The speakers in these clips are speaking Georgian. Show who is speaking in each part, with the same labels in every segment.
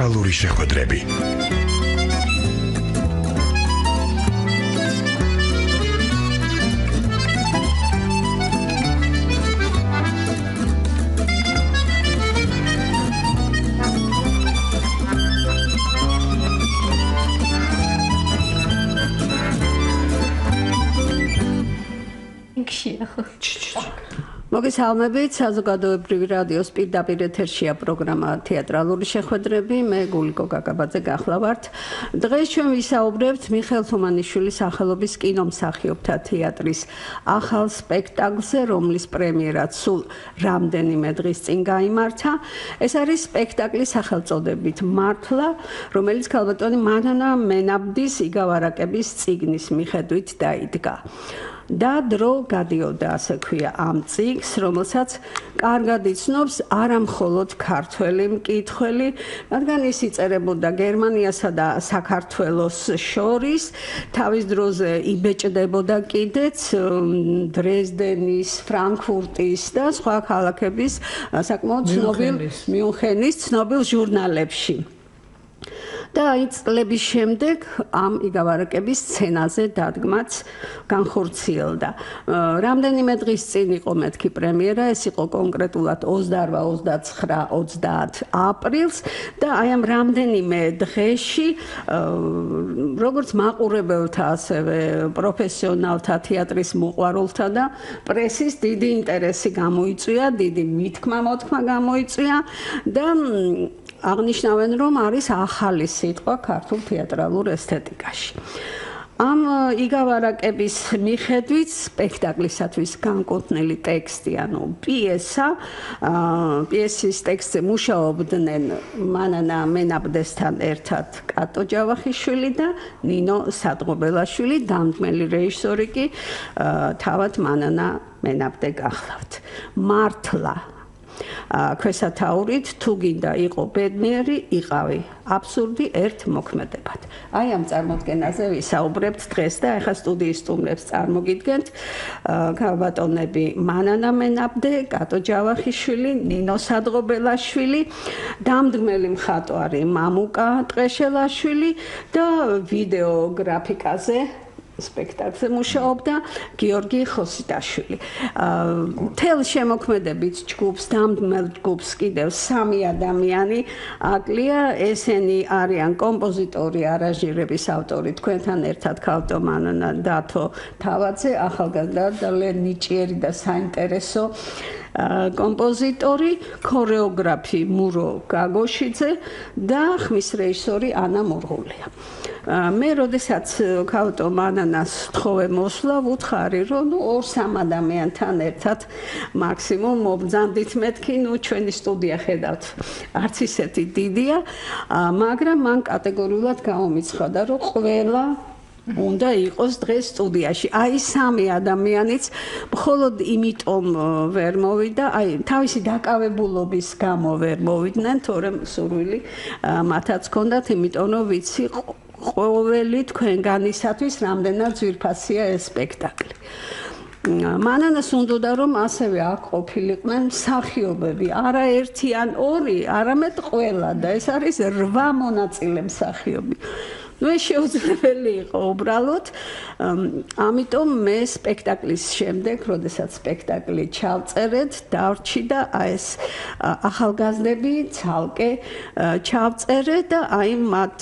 Speaker 1: თეატრალური შეხვედრები.
Speaker 2: მოგესალმებით, საზოგადოებრივი რადიოს პირდაპირ ეთერშია პროგრამა თეატრალური შეხვედრები. მე გულიკო გაგაბაძე გახლავართ. დღეს ჩვენ ვისაუბრებთ მიხეილ თუმანიშვილის სახელობის კინომსახიობთა თეატრის ახალ სპექტაკლზე, რომლის პრემიერაც სულ რამდენიმე დღის წინ გაიმართა. ეს არის სპექტაკლი სახელწოდებით მართლა, რომელიც ქალბატონი მანანა მენაბდის იგავ-არაკების წიგნის მიხედვით დაიდგა. და დრო გადიოდა, ასე ქვია, ამ წიგნს, რომელსაც კარგად იცნობს არა მხოლოდ ქართველი მკითხველი, რადგან ის იწერებოდა გერმანიასა და საქართველოს შორის, თავის დროზე იბეჭდებოდა კიდეც დრეზდენის, ფრანკფურტის და სხვა ქალაქების საკმაოდ ცნობილ მიუნხენის ცნობილ ჟურნალებში. და აი წლების შემდეგ ამ იგავ-არაკების სცენაზე დადგმაც განხორციელდა. რამდენიმე დღის წინ იყო მეთქი პრემიერა, ეს იყო კონკრეტულად 28, 29, 30 აპრილს და აი ამ რამდენიმე დღეში როგორც მაყურებელთა, ასევე პროფესიონალთა, თეატრის მოყვარულთა და პრესის დიდი ინტერესი გამოიწვია, დიდი მითქმა-მოთქმა გამოიწვია და აღნიშნავენ, რომ არის ახალი სიტყვა ქართულ თეატრალურ ესთეტიკაში. ამ იგავ-არაკების მიხედვით სპექტაკლისათვის განკუთვნილი ტექსტი, ანუ პიესა, პიესის ტექსტზე მუშაობდნენ მანანა მენაბდესთან ერთად კატო ჯავახიშვილი და ნინო სადღობელაშვილი, დამდგმელი რეჟისორი კი თავად მანანა მენაბდე გახლავთ. მართლა ქვესათაურით თუ გინდა იყო ბედნიერი, იყავი აბსურდი ერთ მოქმედებად. აი ამ წარმოდგენაზე ვისაუბრებთ დღეს და ახლა სტუდიის სტუმრებს წარმოგიდგენთ ქალბატონები მანანა მენაბდე, კატო ჯავახიშვილი, ნინო სადღობელაშვილი, დამდგმელი მხატვარი მამუკა ტყეშელაშვილი და ვიდეო გრაფიკაზე სპექტაკლზე მუშაობდა გიორგი ხოსიტაშვილი. თელ შემოქმედებით ჯგუფს, დამდგმელ ჯგუფს კიდევ 3 ადამიანი აკლია, ესენი არიან კომპოზიტორი, არანჟირების ავტორი, თქვენთან ერთად ქალბატონი მანანა დათო თავაძე, ახალგაზრდა და ნიჭიერი და საინტერესო კომპოზიტორი, ქორეოგრაფი მურო გაგოშიძე და ხმის რეჟისორი ანა მურღულია. მე როდესაც ქალბატონ მანანას თხოვე მოსვლა, ვუთხარი, რომ 2-3 ადამიანთან ერთად მაქსიმუმ მობრძანდით მეთქი, ჩვენი სტუდია ხედავთ, არც ისეთი დიდია, მაგრამ მან კატეგორიულად გამომიცხადა, რომ ყველა უნდა იყოს დღეს სტუდიაში. აი 3 ადამიანიც მხოლოდ იმიტომ ვერ მოვიდა, აი თავისი დაკავებულობის გამო ვერ მოვიდნენ, თორემ სურვილი მათაც ჰქონდათ, იმიტომ რომ ვიცი ყოველი თქვენგანისათვის რამდენად ძვირფასია ეს სპექტაკლი. მანანას უნდოდა რომ ასევე აქ ყოფილიყვნენ მსახიობები, არა 1 ან 2, არამედ ყველა და ეს არის 8 მონაწილე მსახიობი. ეს შეუძლებელი იყო უბრალოდ, ამიტომ მე სპექტაკლის შემდეგ, როდესაც სპექტაკლი ჩავწერეთ, დავრჩი და ეს ახალგაზრდები ცალკე ჩავწერე და აი მათ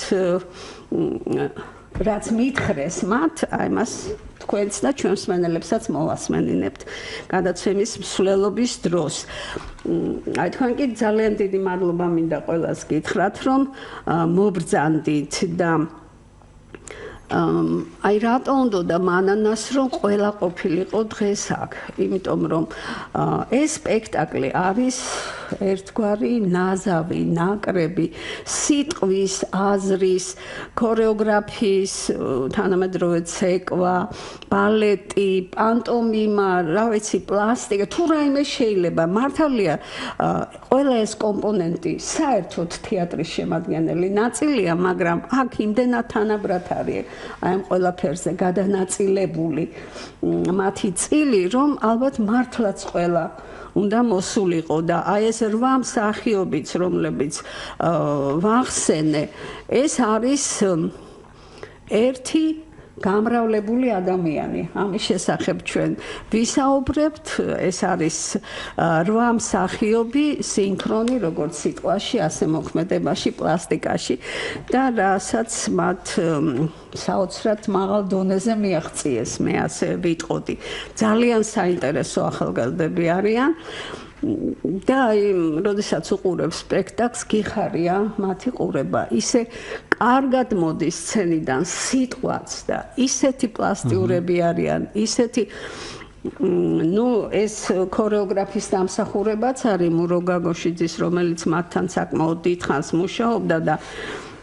Speaker 2: რაც მითხრეს მათ, აი მას თქვენც და ჩვენ მსმენელებსაც მოვასმენინებთ გადაცემის მსვლელობის დროს. აი თქვენ კი ძალიან დიდი მადლობა მინდა ყველას გითხრათ, რომ მობრძანდით და აი რატო უნდა მანანას რომ ყველა ყოფილიყო დღეს აქ, იმიტომ რომ ეს სპექტაკლი არის ერთგვარი ნაზავი, ნაკრები სიტყვის, აზრის, ქორეოგრაფიის, თანამედროვე ცეკვა, ბალეტი, პანტომიმა, რა ვიცი, პლასტიკა, თუ რაიმე შეიძლება. მართალია, ყველა ეს კომპონენტი საერთოდ თეატრის შემადგენელი ნაწილია, მაგრამ აქ იმდენად თანაბრად არის აი ამ ყველაფერზე გადანაწილებული მათი წილი, რომ ალბათ მართლაც ყველა უნდა მოსულიყო და აი ეს 8 მსახიობიც, რომლებიც ვახსენე, ეს არის ერთი გამრავლებული ადამიანი. ამის შესახებ ჩვენ ვისაუბრებთ, ეს არის 8 მსახიობი, სინქრონი, როგორც სიტყვაში, ასე მოქმედებაში, პლასტიკაში და რასაც მათ საოცრად მაღალ დონეზე მიაღწიეს, მე ასე ვიტყოდი. ძალიან საინტერესო ახალგაზრდები არიან. და როდესაც უყურებ სპექტაკლს, გიხარია მათი ყურება. ისე კარგად მოდის სცენიდან სიტყვაც და ისეთი პლასტიურები არიან, ისეთი ეს ქორეოგრაფის დამსახურებაც არის მურო გაგოშიძის, რომელიც მათთან საკმაოდ დიდხანს მუშაობდა და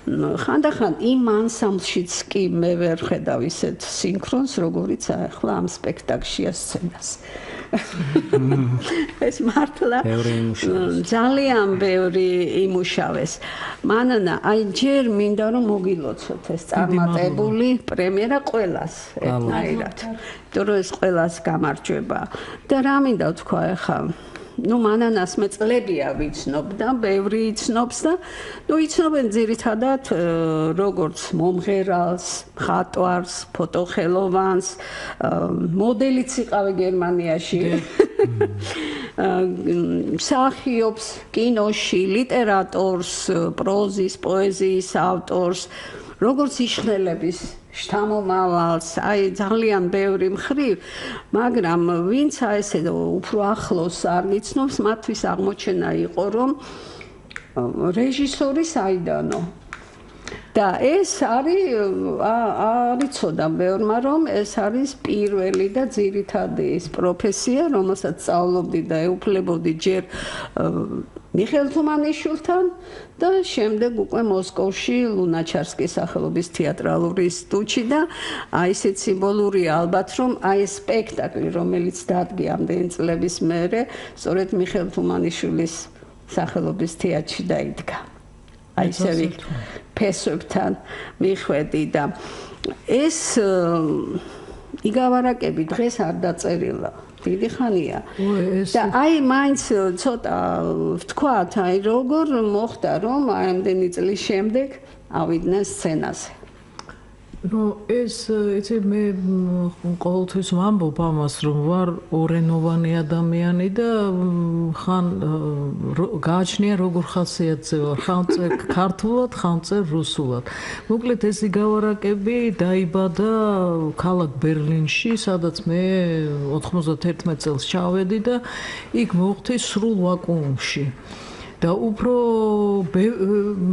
Speaker 2: ხანდახან იმ ანსამბლშიც კი მე ვერ ხედავ ისეთ სინქრონს, როგორიც ახლა ამ სპექტაკლშია სცენას. ეს მართლა ძალიან ბევრი იმუშავეს. მანანა, აი ჯერ მინდა რომ მოგილოცოთ ეს წარმატებული პრემიერა ყველას ერთნაირად. იმიტომ რომ ეს ყველას გამარჯვება. და რა მინდა თქვა ახლა მანანას მე წლებია ვიცნობ და ბევრი იცნობს და იცნობენ ძირითადად როგორც მომღერალს, მხატვარს, ფოტოხელოვანს, მოდელიც იყავი გერმანიაში. მსახიობს კინოში, ლიტერატორს, პროზის, პოეზიის ავტორს, როგორც იშხნელების შთამომავალს, აი ძალიან ბევრი მხრივ, მაგრამ ვინც ესე უფრო ახლოს არ იცნობს, მათთვის აღმოჩენა იყო, რომ რეჟისორი საიდანო. და ეს არიცოდა ბევრმა, რომ ეს არის პირველი და ძირითადი ის პროფესია, რომელსაც სწავლობდი და ეუფლებოდი ჯერ მიხეილ თუმანიშვილთან და შემდეგ უკვე მოსკოვში ლუნაჩარსკის სახელობის თეატრალური ინსტიტუტში და აი ესეც სიმბოლურია ალბათ, რომ აი ეს სპექტაკლი, რომელიც დადგე ამდენი წლების მერე, სწორედ მიხეილ თუმანიშვილის სახელობის თეატრში დაიდგა. აი ესე ფესვებთან მიხვედი და ეს იგავარაკები დღეს არ დაწერილა. დიდი ხანია. და აი მაინც ცოტა ვთქვათ, აი როგორ მოხდა, რომ ამდენი წლის შემდეგ ავიდნენ სცენაზე.
Speaker 1: ეს იცი მე ყოველთვის ვამბობ ამას, რომ ვარ ორენოვანი ადამიანი და ხან გააჩნია როგორ ხასიათზე ვარ, ხან წერ ქართულად, ხან წერ რუსულად. მოკლედ ეს იგავარაკები დაიბადა ქალაქ ბერლინში, სადაც მე 91 წელს ჩავედი და იქ მოვხდი სრულ ვაკუუმში. და უფრო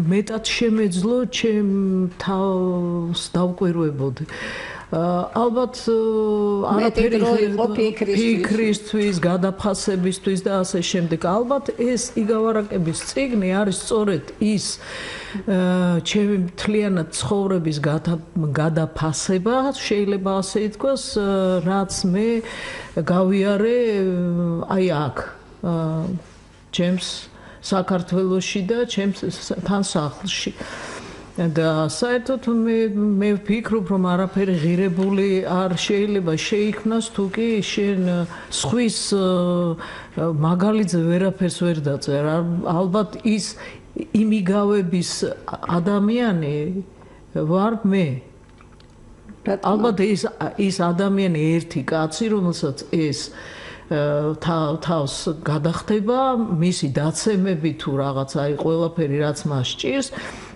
Speaker 1: მეტად შემეძლო ჩემ თავს დავკვირვებოდი. ალბათ არაფერი იყო ფიქრისთვის, გადაფასებისთვის და ასე შემდეგ. ალბათ ეს იგავარაკების წიგნი არის სწორედ ის ჩემი მთლიანად ცხოვრების გადაფასება, შეიძლება ასე ითქვას, რაც მე გავიარე აი აქ ჩემს საქართველოში და ჩემს თან სახლში. და საერთოდ მე ვფიქრობ, რომ არაფერი ღირებული არ შეიძლება შეიქმნას, თუ კი შენ სხვის მაგალითზე ვერაფერს ვერ დაწერე. ალბათ ის იმიგავების ადამიანი ვარ მე. ალბათ ის ადამიანი ერთი კაცი, რომელსაც ეს თავს გადახდება მისი დაცემები თუ რაღაც აი ყველაფერი რაც მას ჭირს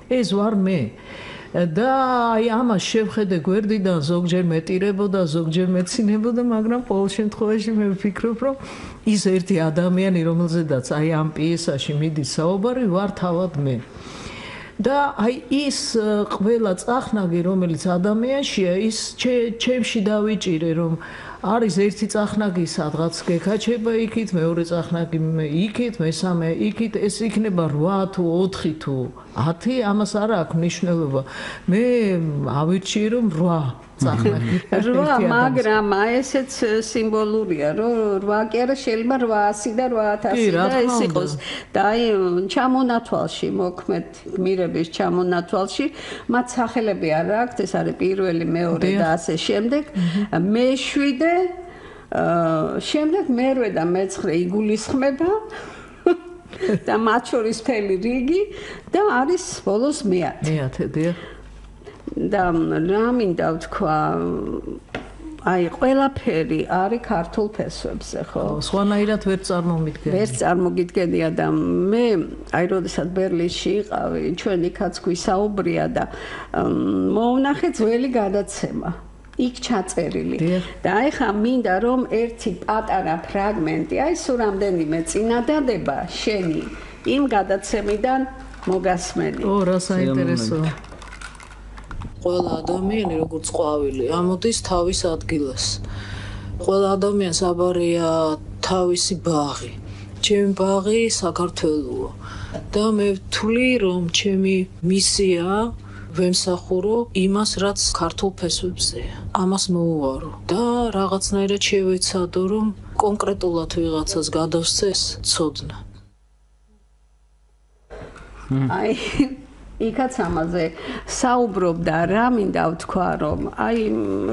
Speaker 1: ეს ვარ მე და აი ამას შევხედე გვერდიდან ზოგჯერ მეტირებოდა ზოგჯერ მეცინებოდა მაგრამ ყოველ შემთხვევაში მე ვფიქრობ რომ ის ერთი ადამიანი რომელზედაც აი ამ პიესაში მიდის საუბარი ვარ თავად მე და აი ის ყველა წახნაგი რომელიც ადამიანშია ის ჩემში დავიჭირე რომ არის ერთი წახნაგი სადღაც გეკაჩება იქით, მეორე წახნაგი იქით, მესამე იქით, ეს იქნება 8 თუ 4 თუ 10, ამას არ აქვს მნიშვნელობა. მე ავირჩიე რომ 8 წახნაგი.
Speaker 2: 8, მაგრამ ესეც სიმბოლურია, რომ 8 კი არა შეიძლება 800 და 8000 და ეს იყოს. და აი ჩამონათვალში მოქმედ გმირების ჩამონათვალში მათ სახელები არ აქვს, ეს არის პირველი, მეორე და ასე შემდეგ. მე-7 შემდეგ მე-8 და მე-9 იგულისხმება და მათ შორის მთელი რიგი და არის ბოლოს
Speaker 1: მეათე დიახ
Speaker 2: და რა მინდა ვთქვა აი ყველაფერი არის ქართულ ფესვებზე ხო
Speaker 1: სხვანაირად ვერ
Speaker 2: წარმოგიდგენია და მე აი როდესაც ბერლინში იყავი ჩვენ იქაც გვისაუბრია და მოვნახე ძველი გადაცემა იქ ჩაწერილი და აი ხა მინდა რომ ერთი პატარა ფრაგმენტი აი სულ რამდენიმე წინადადება შენი იმ გადაცემიდან მოგასმენი
Speaker 1: რა საინტერესოა ყველა ადამიანი როგორც ყვავილი ამოდის თავის ადგილას. ყველა ადამიანს აბარია თავისი ბაღი. ჩემი ბაღი საქართველოა და მე ვთვლი რომ ჩემი მისია ვემსახურო იმას რაც ქართულ ფესვებზეა. ამას მოვუარო და რაღაცნაირად შევეცადო რომ კონკრეტულად ვიღაცას გადავსცეს ცოდნა.
Speaker 2: აი იქაც ამაზე საუბრობდა რა მინდა ვთქვა რომ აი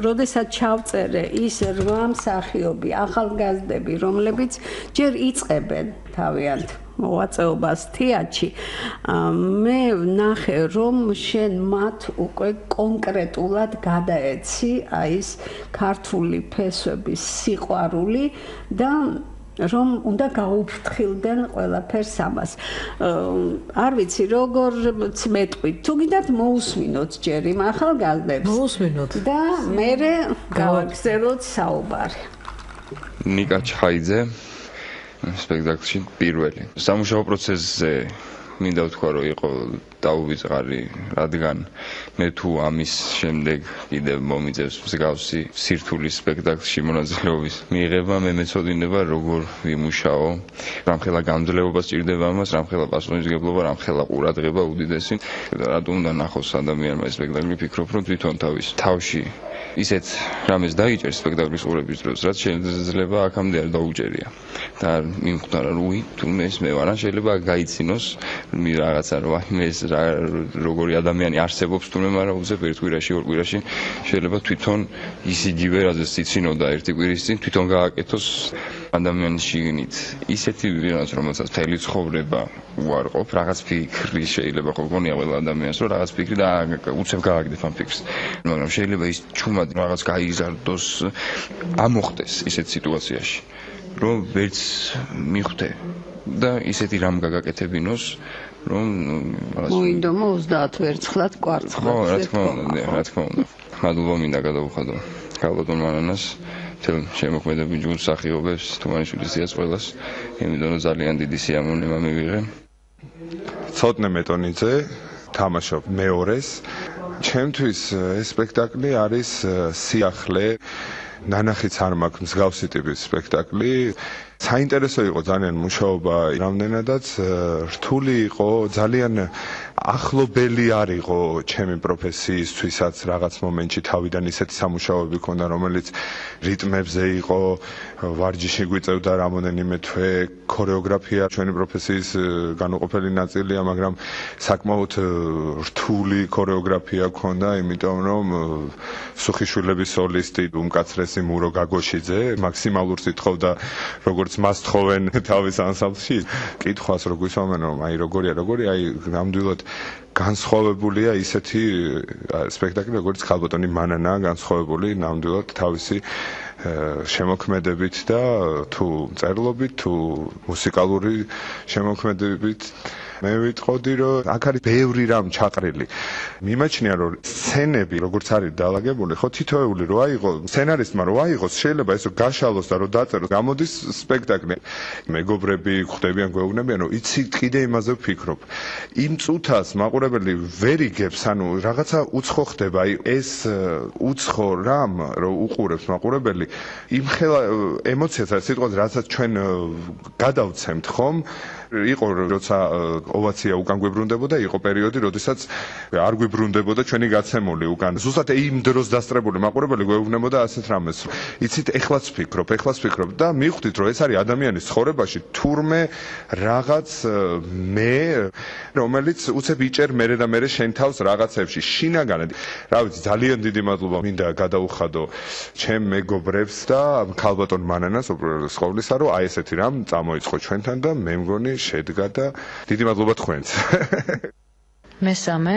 Speaker 2: როდესაც ჩავწერე ის 8 მსახიობი ახალგაზრდები რომლებიც ჯერ იწყებენ თავიანთ მოღვაწეობას თეატრში მე ვნახე რომ შენ მათ უკვე კონკრეტულად გადაეცი აი ეს ქართული ფესვების სიყვარული და რომ უნდა გაუფრთხილდნენ ყველაფერს ამას. არ ვიცი როგორც მეტყვით. თუ გინდათ მოусმინოთ ჯერ იმ ახალგაზრდებს.
Speaker 1: მოусმინოთ.
Speaker 2: და მე გავაგზავნოთ საუბარი.
Speaker 3: ნიკა ჩხაიძე სპექტაკლში პირველი. სამუშაო პროცესზე მინდა ვთქვა რომ იყო დაუვიწყარი, რადგან მე თუ ამის შემდეგ კიდევ მომიწევს მსგავსი სირთულის სპექტაკლში მონაწილეობის მიღება, მე მეცოდინება როგორ ვიმუშაო, რამხელა გამძლეობა სჭირდება ამას, რამხელა პასუხისმგებლობა, რამხელა ყურადღება უდიდესი. რატომ უნდა ნახოს ადამიანმა ეს სპექტაკლი, ფიქრობ რომ თვითონ თავში ისეთ რამეს დაიჭერს სპექტაკლის ყურების დროს, რაც შეიძლება აქამდე არ დაუჭერია. და მიმხვდა რომ თუნდაც ეს მე ვარ, შეიძლება გაიცინოს რაღაცა რომ ეს როგორი ადამიანი არსებობს თუნდაც, მაგრამ უცებ ერთ კვირაში, ორ კვირაში შეიძლება თვითონ ის იგივე რაზეც იცინოდა ერთი კვირის წინ, თვითონ გააკეთოს ადამიანის შიგნით. ისეთი ვიღაც რომელსაც მთელი ცხოვრება უარყოფ, რაღაც ფიქრი შეიძლება გქონია ყველა ადამიანს, რომ რაღაც ფიქრი და უცებ გააგდებ ამ ფიქრს. მაგრამ შეიძლება ის ჩუმად რაღაც გაიზარდოს, ამოხდეს ისეთ სიტუაციაში, რომ ვერც მიხვდე და ისეთი რამ გაგაკეთებინოს, რომ
Speaker 2: მოინდომო 30 ვერცხლად კვარცხლად.
Speaker 3: რა თქმა უნდა. მადლობა მინდა გადავუხადო ქალბატონ მანანას, თელ შემოქმედებით ჯგუფ მსახიობებს, თუმანიშვილის დიას ყველას, იმიტომ რომ ძალიან დიდი სიამოვნება მივიღე.
Speaker 4: ცოტნე მეტონიძე, თამაშობ მეორეს. ჩემთვის ეს სპექტაკლი არის სიახლე, ნანახიც არ მაქვს მსგავსი ტიპის სპექტაკლი. საინტერესო იყო ძალიან მუშაობა, რამდენადაც რთული იყო, ძალიან ახლობელი არ იყო ჩემი პროფესიისთვისაც რაღაც მომენტში თავიდან ისეთი სამუშაოები ქონდა, რომელიც რიტმებზე იყო, ვარჯიში გვიწევდა რამოდენიმე თვე, ქორეოგრაფია ჩვენი პროფესიის განუყოფელი ნაწილია, მაგრამ საკმაოდ რთული ქორეოგრაფია ქონდა, იმიტომ რომ სუხიშვილების სოლისტი უმკაცრესი მურო გაგოშიძე მაქსიმალურს ითხოვდა როგორც მას თხოვენ თავის ანსამბლში. კითხვას რო გვისვამენ რომ აი როგორია, აი ნამდვილად განსხვავებულია ისეთი სპექტაკლი, როგორც ქალბატონი მანანა, განსხვავებული ნამდვილად თავისი შემოქმედებით და თუ წერლობით, თუ მუსიკალური შემოქმედებით. მე ვიტყოდი რომ აქ არის ბევრი რამ ჩაყრილი. მიმაჩნია რომ სცენები როგორც არის დაალაგებული, ხო თითოეული რო აიღო, სცენარისტმა რო აიღოს, შეიძლება ესო გაშალოს და რო დაწეროს, გამოდის სპექტაკლი. მეგობრები ხვდებიან, გვეუბნებიან, რომ იცი კიდე იმაზე ვფიქრობ. იმ წუთას მაყურებელი ვერ იგებს, ანუ რაღაცა უცხო ხდება, აი ეს უცხო რამ რო უყურებს მაყურებელი, იმხელა ემოციას არის სიტყვაზე, რასაც ჩვენ გადავცემთ ხომ? იყო როცა ოვაცია უკან გვიბრუნდებოდა, იყო პერიოდი, როდესაც არ გვიბრუნდებოდა ჩვენი გაცემული უკან. ზუსტად იმ დროს დასწრებული მაყურებელი გვეუბნებოდა ასეთ რამეს. იცით, ეხლაც ვფიქრობ და მივხვდით, რომ ეს არის ადამიანის ცხოვრებაში თურმე რაღაც მე, რომელიც უცებ იჭერ მერე და მერე შენ თავს რაღაცებში. შინაგანად, რა ვიცი, ძალიან დიდი მადლობა მინდა გადაუხადო ჩემ მეგობრებს და ქალბატონ მანანას უპირველეს ყოვლისა, რომ აი ესეთი რამ წამოიწყო ჩვენთან და მე მგონი შედგა და დიდი მადლობა თქვენს.
Speaker 5: მესამე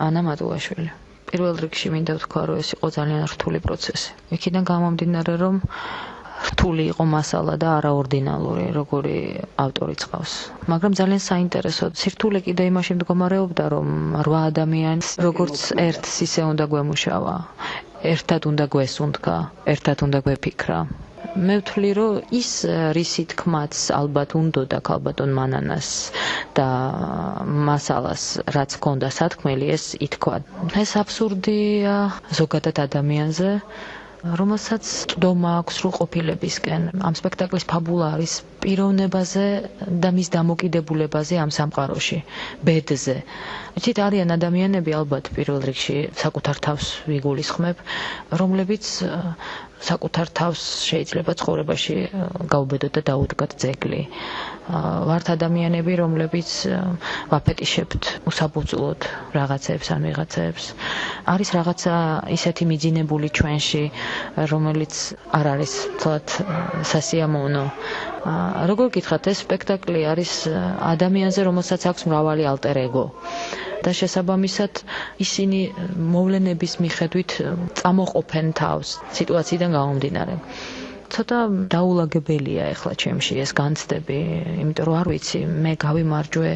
Speaker 5: ანა მატულაშვილი. პირველ რიგში მინდა ვთქვა, რომ ეს იყო ძალიან რთული პროცესი. იქიდან გამომდინარე, რომ რთული იყო მასალა და არაორდინალური, როგორი ავტორი წავს. მაგრამ ძალიან საინტერესო სირთულე კიდე იმაში მდგომარეობდა, რომ 8 ადამიანს როგორც ერთს ისე უნდა გვემუშავა. ერთად უნდა გვესუნთქა, ერთად უნდა გვეფიქრა. მე ვთვლი, რომ ის რისი თქმაც ალბათ უნდოდა ქალბატონ მანანას და მასალას რაც ჰქონდა სათქმელი ეს ითქვა. ეს აბსურდია ზოგადად ადამიანზე, რომელსაც წვდომა აქვს სრულყოფილებისკენ. ამ სპექტაკლის ფაბულა არის პიროვნებაზე და მის დამოკიდებულებაზე ამ სამყაროში, ბედზე. ვიცით, არიან ადამიანები ალბათ პირველ რიგში საკუთარ თავს ვიგულისხმებ, რომლებიც საკუთარ თავს შეიძლება ცხოვრებაში გაუბედოთ და დაუდგათ ძეგლი. ვართ ადამიანები, რომლებიც ვაფეტიშებთ უსაბუწლოდ რაღაცებს ან ვიღაცებს. არის რაღაცა ისეთი მიძინებული ჩვენში, რომელიც არ არის თლათ სასიამოვნო. როგორ გითხრათ, ეს სპექტაკლი არის ადამიანზე, რომელსაც აქვს მრავალი ალტერ ეგო. და შესაბამისად ისინი მოვლენების მიხედვით წამოყოფენ თავს სიტუაციიდან გამომდინარე. ცოტა დაულაგებელია ახლა ჩემში ეს განცდები, იმიტომ რომ არ ვიცი, მე გავიმარჯვე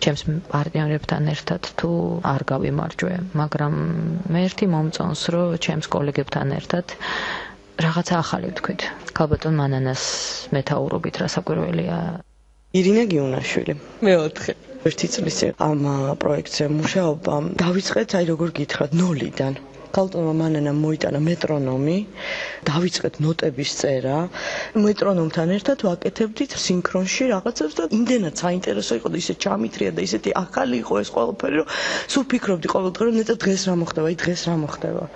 Speaker 5: ჩემს პარტნიორებთან ერთად თუ არ გავიმარჯვე, მაგრამ მე ერთი მომწონს, რომ ჩემს კოლეგებთან ერთად რაღაცა ახალი ვთქვით. ქალბატონ მანანას მეთაურობით რასაკვირველია.
Speaker 6: ირინა გიუნაშვილი. მეოთხე ერთი წლის ამ პროექტზე მუშაობა დავიწყეთ, როგორ გითხრათ, ნოლიდან. ქალბატონმა მანანამ მოიტანა მეტრონომი, დავიწყეთ ნოტების წერა, მეტრონომთან ერთად ვაკეთებდით სინქრონში რაღაცებს და იმდენად საინტერესო იყო და ისე ჩამithრია და ისეთი ახალი იყო ეს ყველაფერი, რომ სულ ფიქრობდი ყოველდღე, რომ ნეტა დღეს რა მოხდება, დღეს რა მოხდება.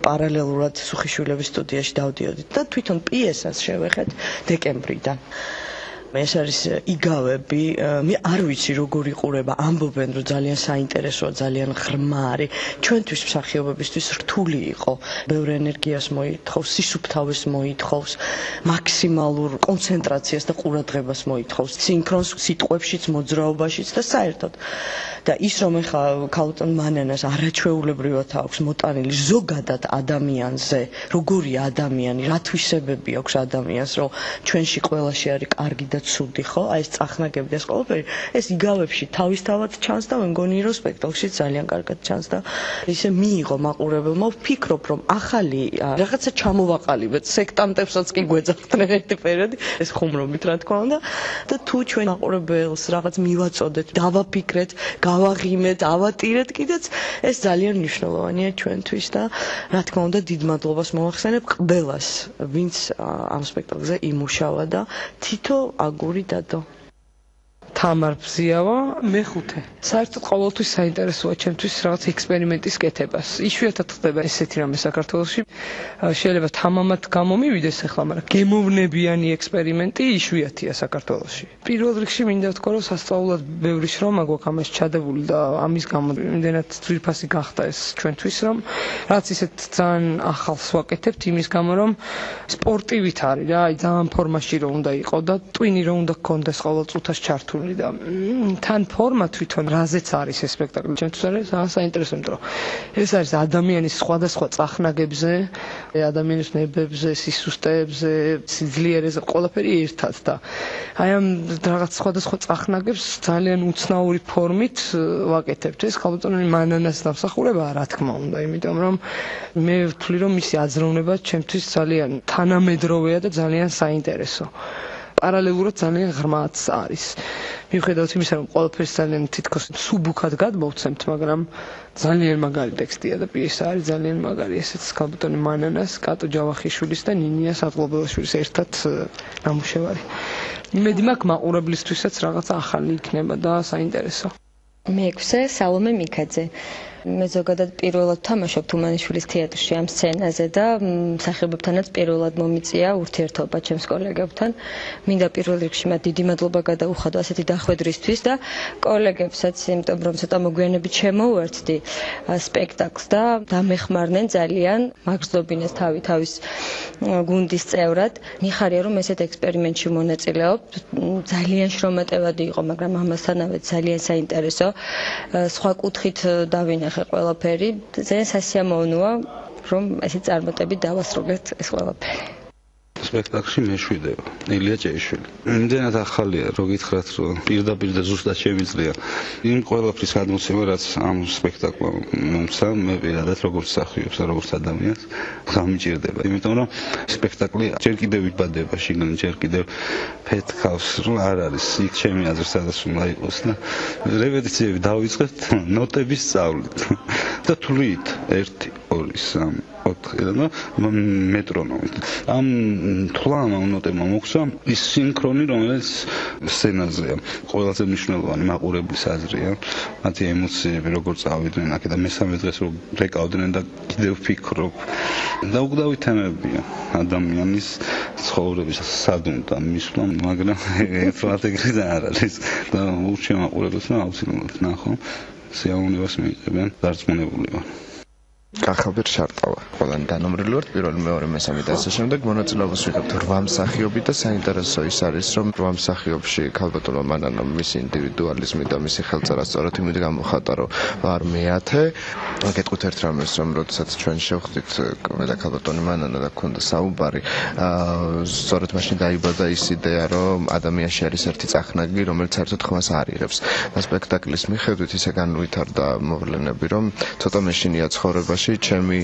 Speaker 6: პარალელურად სუხიშვილების სტუდიაში დავდიოდით და თვითონ პიესას შევეხეთ დეკემბრიდან. ეს არის იგავები, მე არ ვიცი როგორ იყურება, ამბობენ რომ ძალიან საინტერესოა, ძალიან ღრმა არის. ჩვენთვის მსახიობებისთვის რთული იყო. ბევრ ენერგიას მოითხოვს, სისუფთავეს მოითხოვს, მაქსიმალურ კონცენტრაციას და ყურადღებას მოითხოვს. სინქრონს სიტყვებშიც, მოძრაობაშიც და საერთოდ. და ის რომ ეხა ქალბატონ მანანას არაჩვეულებრივად აქვს მოტანილი ზოგადად ადამიანზე, როგორი ადამიანი, რა თვისებები აქვს ადამიანს, რომ ჩვენში ყველაში არის კარგი და ცუდი, ხო? აი ეს წახნაგები და ეს ყველაფერი, ეს იგავებში თავისთავად ჩანს და მე მგონი რომ სპექტაკლში ძალიან კარგად ჩანს და ისე მიიღო მაყურებელმა, ვფიქრობ რომ ახალი რაღაცა ჩამოვაყალიბეთ, სექტანტებსაც კი გვეძახდნენ ერთი პერიოდი, ეს ხუმრობით რა თქმა უნდა და თუ ჩვენ მაყურებელს რაღაც მივაწოდეთ, დავაფიქრეთ, გავაღიმეთ, ავატირეთ კიდეც, ეს ძალიან მნიშვნელოვანია ჩვენთვის და რა თქმა უნდა დიდ მადლობას მოვახსენებ ყველას, ვინც ამ სპექტაკლზე იმუშავა და თითო აგური დადო.
Speaker 7: თამარ ბზიავა, მეხუთე. საერთოდ ყოველთვის საინტერესოა ჩემთვის რაღაც ექსპერიმენტის კეთებას. იშვიათად ხდება ესეთი რამე საქართველოში. შეიძლება თამამად გამომივიდეს ახლა, მაგრამ გემოვნებიანი ექსპერიმენტი იშვიათია საქართველოში. პირველ რიგში მინდა ვთქვა, რომ სასწაულად ბევრი შრომა გვაქვს ამას ჩადებული და ამის გამო იმდენად ძვირფასი გახდა ეს ჩვენთვის, რომ რაც ისეთ ძალიან ახალს ვაკეთებთ იმის გამო, რომ სპორტივით არის რა, აი ძალიან ფორმაში რომ უნდა იყო და ტვინი რომ უნდა გქონდეს ყოველ წუთას ჩართული. და თან ფორმა თვითონ რაზეც არის ეს სპექტაკლი ჩემთვის არის საინტერესო, იმიტომ რომ ეს არის ადამიანის სხვადასხვა წახნაგებზე, ადამიანის ნებებზე, სისუსტეებზე, სიძლიერეზე, ყველაფერი ერთად და აი ამ რაღაც სხვადასხვა წახნაგებს ძალიან უცნაური ფორმით ვაკეთებთ. ეს ქალბატონ მანანას დამსახურებაა, რა თქმა უნდა, იმიტომ რომ მე ვთვლი რომ მისი აზროვნება ჩემთვის ძალიან თანამედროვეა და ძალიან საინტერესო. პარალელურად ძალიან ღრმაც არის. მიუხედავად იმისა, რომ ყველაფერს ძალიან თითქოს სუბუქად გადმოვცემთ, მაგრამ ძალიან მაგარი ტექსტია და პიესა არის ძალიან მაგარი. ესეც ქალბატონ მანანას, კატო ჯავახიშვილის და ნინია სატყლობელაშვილის ერთად ნამუშევარი. იმედი მაქვს მაყურებლისთვისაც რაღაც ახალი იქნება და საინტერესო.
Speaker 8: მეექვსე სალომე მიქაძე. მე ზოგადად პირველად ვთამაშობ თუმანიშვილის თეატრში ამ სცენაზე და მსახიობებთანაც პირველად მომიწია ურთიერთობა ჩემს კოლეგებთან. მინდა პირველ რიგში მათ დიდი მადლობა გადაუხადო ასეთი დახვედრისთვის და კოლეგებსაც, იმიტომ რომ ცოტა მოგვიანებით შემოვერთდი სპექტაკლს და დამეხმარნენ ძალიან, მაგზობინეს თავის გუნდის წევრად. მიხარია რომ ესეთ ექსპერიმენტში მონაწილეობ. ძალიან შრომატევადი იყო, მაგრამ ამასთანავე ძალიან საინტერესო. სხვა კუთხით დავინახე ყველაფერი. ძალიან სასიამოვნოა, რომ ესე წარმატებით დავასრულეთ ეს ყველაფერი.
Speaker 9: სპექტაკლში მეშვიდება ილია ჭეიშვილი. იმდენად ახალია, რო გითხრათ, რომ პირდაპირ და ზუსტად შემიძლია იმ ყველაფრის გადმოცემა, რაც ამ სპექტაკლმა მომცა, მე პირადად როგორც მსახიობს და როგორც ადამიანს გამიჭირდება. იმიტომ რომ სპექტაკლი ჯერ კიდევ იბადება შიგნით, ჯერ კიდევ ფეთქავს, რომ არ არის იქ ჩემი აზრით, სადაც უნდა იყოს და რეპეტიციები დავიწყებთ ნოტების სწავლით და თვლით 1 2 3 4 მეტრონომით. ამ თვლამ ამ ნოტებმა მოხსა ის სინქრონი, რომელიც სცენაზეა. ყველაზე მნიშვნელოვანი მაყურებლის აზრია. მათი ემოციები როგორ წავიდნენ აქ და მესამე დღეს რო რეკავდნენ და კიდევ ვფიქრობ. და უგდავი თემებია ადამიანის ცხოვრების სადუნდა მისვლა, მაგრამ ერთმანეთ ეგრე არ არის. და ურჩევ მაყურებელს რომ აუცილებლად ნახო. სიამოვნებას მიიღებენ, დარწმუნებული ვარ.
Speaker 10: კახაბერ შარტავა. ყველანი დანომრილი ვართ, პირველი, მეორე, მესამე და ასე შემდეგ. მონაწილეობას ვიღებთ 8 მსახიობი და საინტერესო ის არის, რომ 8 მსახიობში ქალბატონმა მანანამ მისი ინდივიდუალიზმი და მისი ხელწერა სწორედ იმით გამოხატა, რომ ვარ მეათე. გეტყვით ერთ რამეს, რომ როდესაც ჩვენ შევხვდით მე და ქალბატონი მანანა და გქონდა საუბარი, სწორედ მაშინ დაიბადა ის იდეა, რომ ადამიანში არის ერთი წახნაგი, რომელიც საერთოდ ხმას არ იღებს. და სპექტაკლის მიხედვით ისე განვითარდა მოვლენები, რომ ცოტა მეშინია ცხოვრებაში ჩემი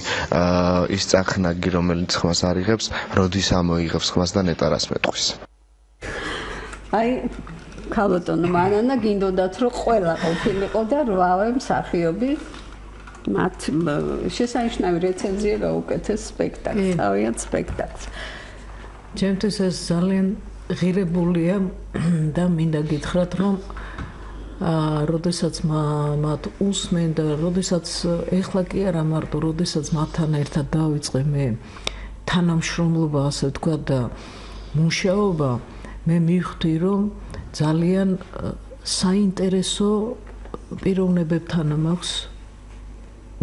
Speaker 10: ის წახნაგი, რომელიც ხმას არ იღებს, როდის ამოიღებს ხმას და ნეტარას მეტყვის.
Speaker 2: აი, ქალბატონო მანანა გინდოდათ, რომ ყველა ყოფილიყო და 8 მსახიობი მათ შესანიშნავი რეცენზია გაუკეთეს სპექტაკლს, თავიანთ სპექტაკლს.
Speaker 1: ჩემთვის ეს ძალიან ღირებულია და მინდა გითხრათ, რომ როდესაც მათ უსმენ და როდესაც ეხლა კი არა მარტო, როდესაც მათთან ერთად დავიწყე მე თანამშრომლობა, ასე ვთქვა და მუშაობა, მე მივხვდი, რომ ძალიან საინტერესო პიროვნებებთან მაქვს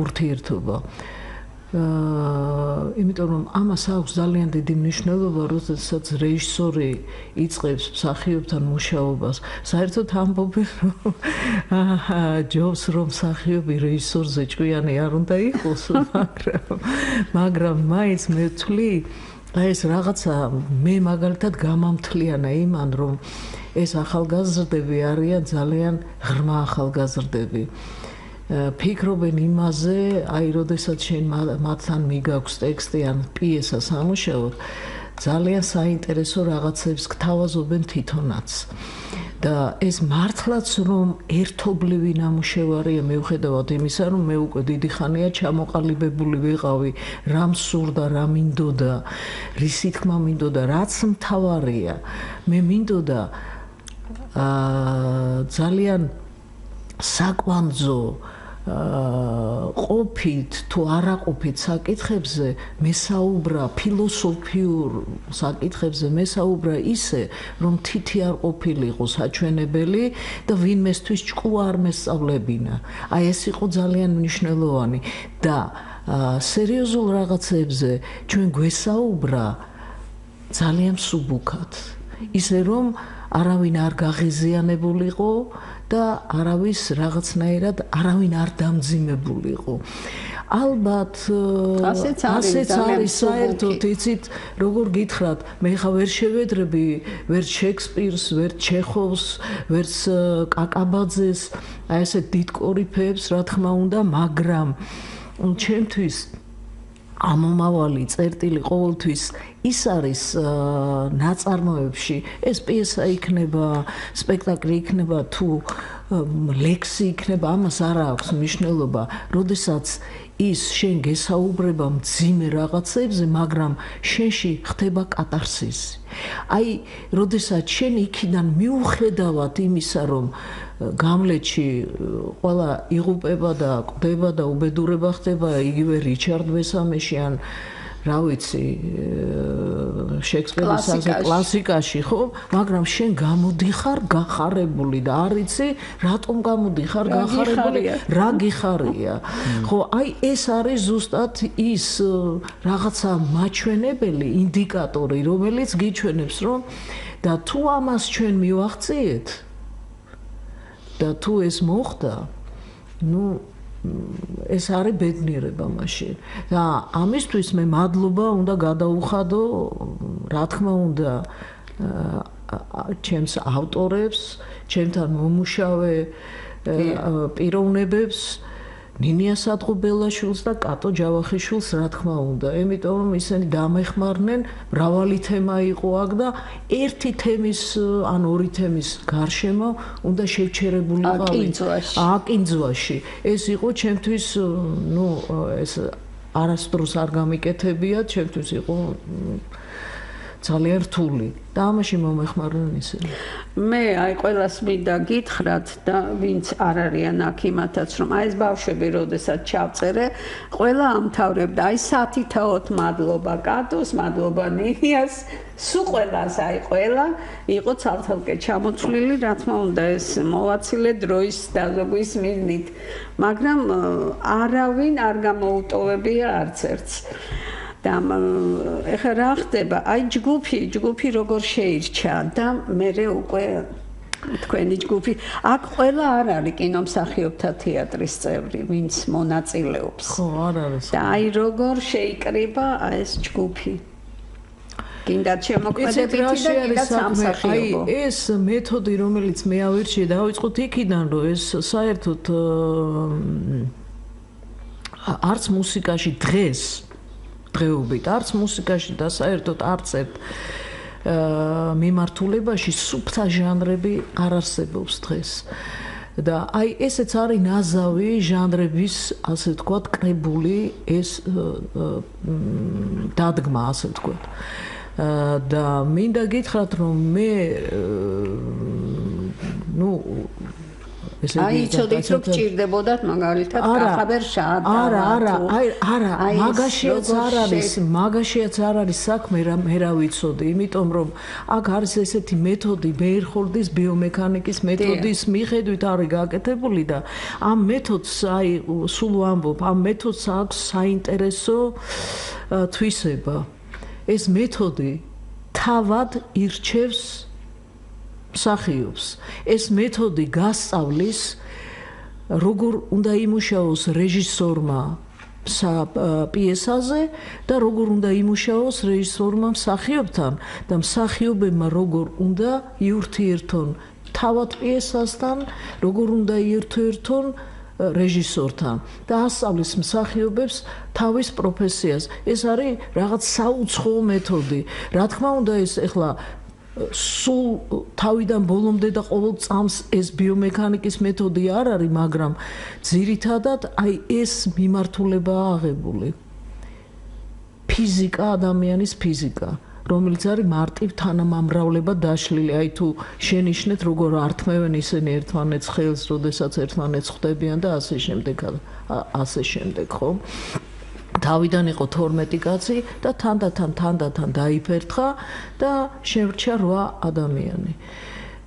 Speaker 1: ურთიერთობა. იმიტომ რომ ამას აქვს ძალიან დიდი მნიშვნელობა, როდესაც რეჟისორი იწყებს მსახიობთან მუშაობას. საერთოდ ამბობენ, რომ ჯობს რომ მსახიობი რეჟისორზე ჭკვიანი არ უნდა იყოს, მაგრამ მაინც მე ვთვლი, აი ეს რაღაცა მე მაგალითად გამამთლიანა იმან, რომ ეს ახალგაზრდები არიან ძალიან ღრმა ახალგაზრდები. ფიქრობენ იმაზე, აი, როდესაც შენ მათთან მიგაქვს ტექსტი ან პიესა სამუშაოდ, ძალიან საინტერესო რაღაცებს გთავაზობენ თვითონაც. და ეს მართლაც რომ ერთობლივი ნამუშევარია, მიუხედავად იმისა, რომ მე უკვე დიდი ხანია ჩამოყალიბებული ვიყავი, რა მსურდა, რა მინდოდა, რისი თქმა მინდოდა, რაც მთავარია. მე მინდოდა ძალიან საკვანძო ყოფით თუ არაყოფით საკითხებზე მესაუბრა, ფილოსოფიურ საკითხებზე მესაუბრა ისე, რომ თითი არ ყოფილიყო საჩვენებელი და ვინმესთვის ჭკუა არ მესწავლებინა. აი ეს იყო ძალიან მნიშვნელოვანი და სერიოზულ რაღაცებზე ჩვენ გვესაუბრა ძალიან მსუბუქად. ისე რომ არავინ არ გაღიზიანებულიყო და არავის რაღაცნაირად არავინ არ დამძიმებულიყო. ალბათ ასეც არის საერთოდ, იცით, როგორ გითხრათ, მე ხა ვერ შევედრები ვერ შექსპირს, ვერ ჩეხოვს, ვერც კაკაბაძეს, აი ესე დიდ კორიფეებს, რა თქმა უნდა, მაგრამ ჩემთვის ამომავალი წერტილი ყოველთვის ის არის ნაწარმოებში, ეს პიესა იქნება, სპექტაკლი იქნება თუ ლექსი იქნება, ამას არ აქვს მნიშვნელობა, როდესაც ის შენ გესაუბრება მძიმე რაღაცებზე, მაგრამ შენში ხდება კატარსისი. აი, როდესაც შენ იქიდან მიუხედავად იმისა, რომ გამლეთში ყველა იღუპება და კვდება და უბედურება ხდება იგივე რიჩარდ მესამეში ან რა ვიცი შექსპირის კლასიკაში ხო მაგრამ შენ გამოდიხარ გახარებული და არ იცი რატომ გამოდიხარ გახარებული რა გიხარია ხო აი ეს არის ზუსტად ის რაღაცა მაჩვენებელი ინდიკატორი რომელიც გიჩვენებს რომ და თუ ამას ჩვენ მივახციეთ და თუ ეს მოხდა ნუ ეს არის ბედნიერება მაშინ და ამისთვის მე მადლობა უნდა გადაუხადო რა თქმა უნდა ჩემს ავტორებს ჩემთან მომუშავე პიროვნებებს ნინია სათხუბელაშვილს და კატო ჯავახიშვილს რა თქმა უნდა იმიტომ რომ ისინი დამეხმარნენ მრავალი თემა იყო აქ და ერთი თემის ან ორი თემის გარშემო უნდა შევჩერებულიყავი აკინძვაში ეს იყო ჩემთვის ნუ ეს არასდროს არ გამიკეთებია ჩემთვის იყო ძალიან რთული და ამაში მომეხმარნენ ისინი
Speaker 2: მე აი ყველას მინდა გითხრათ და ვინც არ არიან აქ იმათაც რომ აი ეს ბავშვები როდესაც ჩავწერე ყველა ამთავრებდა აი სათითაოდ მადლობა კატოს მადლობა ნინიას სულ ყველას აი ყველა იყო ცალ-ცალკე ჩამოთვლილი რა თქმა უნდა ეს მოვაცილე დროის დაზოგვის მიზნით მაგრამ არავინ არ გამოუტოვებია არც ერთს და ეხლა რა ხდება აი ჯგუფი როგორ შეირჩა და მე უკვე თქვენი ჯგუფი აქ ყველა არ არის კინომსახიობთა თეატრის წევრი ვინც მონაწილეობს
Speaker 1: ხო არ არის
Speaker 2: და აი როგორ შეიკრიბა ეს ჯგუფი კიდაც შემოქმედებითი და კიდაც სამსახიობო
Speaker 1: აი ეს მეთოდი რომელიც მე ავირჩიე დავიწყოთ იქიდან რომ ეს საერთოდ არც მუსიკაში დღეობით არც მუსიკაში და საერთოდ არც ერთ მიმართულებაში სუფთა ჟანრები არ არსებობს დღეს და აი ესეც არის ნაზავი ჟანრების ასე ვთქვათ კრებული ეს დადგმა ასე ვთქვათ და მინდა გითხრათ რომ მე ნუ
Speaker 2: აი იცოდით რომ გჭირდებოდათ მაგალითად კახაბერ შადა
Speaker 1: არა მაგაშიაც არ არის საქმე მე რა ვიცოდი იმიტომ რომ აქ არის ესეთი მეთოდი ბეირჰოლდის ბიომექანიკის მეთოდის მიხედვით არის გაკეთებული და ამ მეთოდს აი სულ ვამბობ ამ მეთოდს აქვს საინტერესო თვისება ეს მეთოდი თავად ირჩევს მსახიობს ეს მეთოდი გასწავლის როგორ უნდა იმუშაოს რეჟისორმა პიესაზე და როგორ უნდა იმუშაოს რეჟისორმა მსახიობთან და მსახიობებმა როგორ უნდა იურთიერთონ თავად პიესასთან როგორ უნდა იურთიერთონ რეჟისორთან და ასწავლის მსახიობებს თავის პროფესიას ეს არის რაღაც საუცხოო მეთოდი რა თქმა უნდა ეს ეხლა სულ თავიდან ბოლომდე და ყოველ წამს ეს ბიომექანიკის მეთოდი არ არის, მაგრამ ძირითადად აი ეს მიმართულებაა აღებული. ფიზიკა, ადამიანის ფიზიკა, რომელიც არის მარტივ თანამამრავლებლად დაშლილი. აი თუ შენიშნეთ, როგორ ართმევენ ისინი ერთმანეთს ხელს, როდესაც ერთმანეთს ხვდებიან და ასე შემდეგ, ხო? თავიდან იყო 12 კაცი და თანდათან დაიფერთხა და შევრჩა 8 ადამიანი.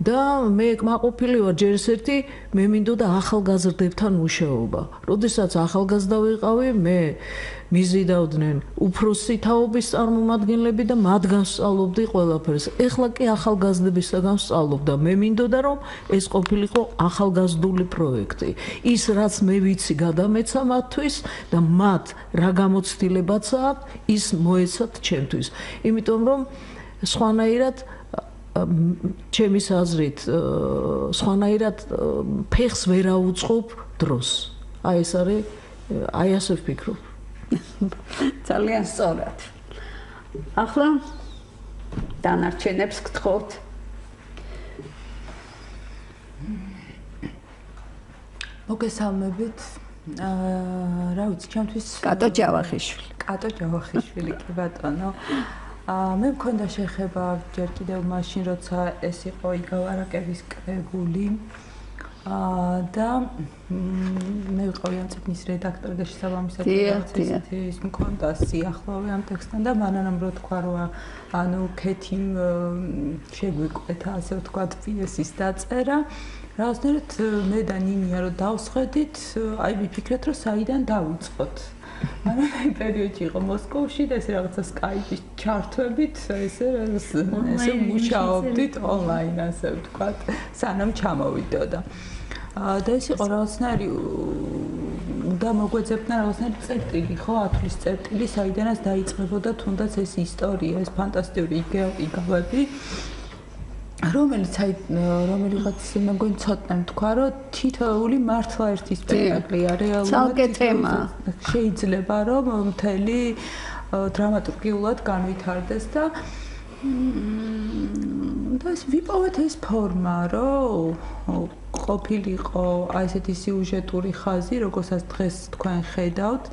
Speaker 1: და მე კმაყოფილი ვარ ჯერ ერთი მე მინდოდა ახალგაზრდებთან მუშაობა. როდესაც ახალგაზრდა ვიყავი, მე მიზიდავდნენ უფროსი თაობის წარმომადგენლები და მათ განსწავლობდი ყველაფერს. ეხლა კი ახალგაზრდებისაგან ვსწავლობ და მე მინდოდა რომ ეს ყოფილიყო ახალგაზრდული პროექტი. ის რაც მე ვიცი გადამეცა მათთვის და მათ რა გამოცდილებაც აქვს, ის მოეცათ ჩემთვის. იმიტომ რომ სხვანაირად ჩემის აზრით სხვანაირად ფეხს ვერ აუწყობ დროს. აი ეს არის აი ასე ვფიქრობ.
Speaker 2: ძალიან სწორად. ახლა დანარჩენებს გთხოვთ.
Speaker 11: მოგესალმებით. რა ვიცი, ჩემთვის
Speaker 2: კატო ჯავახიშვილი,
Speaker 11: კი ბატონო. მე მქონდა შეხება ჯერ კიდევ მაშინ, როცა ეს იყო იგავ არაკების კრებული. და მე ვიყავი ამ წიგნის რედაქტორი და შესაბამისად ის მქონდა სიახლოვე ამ ტექსტთან და მანამ რო თქვა რომ ანუ ქეთიმ შეგვიკვეთა ასე ვთქვათ პიესის დაწერა რაღაცნაირად მე და ნინია რო დავსხედით აი ვიფიქრეთ რომ საიდან დავიწყოთ მაგრამ აი პერიოდში იყო მოსკოვში და ესე რაღაცა სკაიპის ჩართვებით ესე მუშაობდით ონლაინ ასე ვთქვათ სანამ ჩამოვიდოდა და ეს იყო რაღაცნაირი და მოგვეძებნა რაღაცნაირი წერტილი ხო ათვლის წერტილი საიდანაც დაიწყებოდა თუნდაც ეს ისტორია ეს ფანტასტიკური იგავები რომელიღაც მე მგონი ცოტნე თქვა რომ თითოეული მართლა ერთი სპექტაკლია რეალურად შეიძლება რომ მთელი დრამატურგიულად განვითარდეს და ეს ვიპოვეთ ეს ფორმა რომ ყოფილიყო აი ესეთი სიუჟეტური ხაზი როგორცაც დღეს თქვენ ხედავთ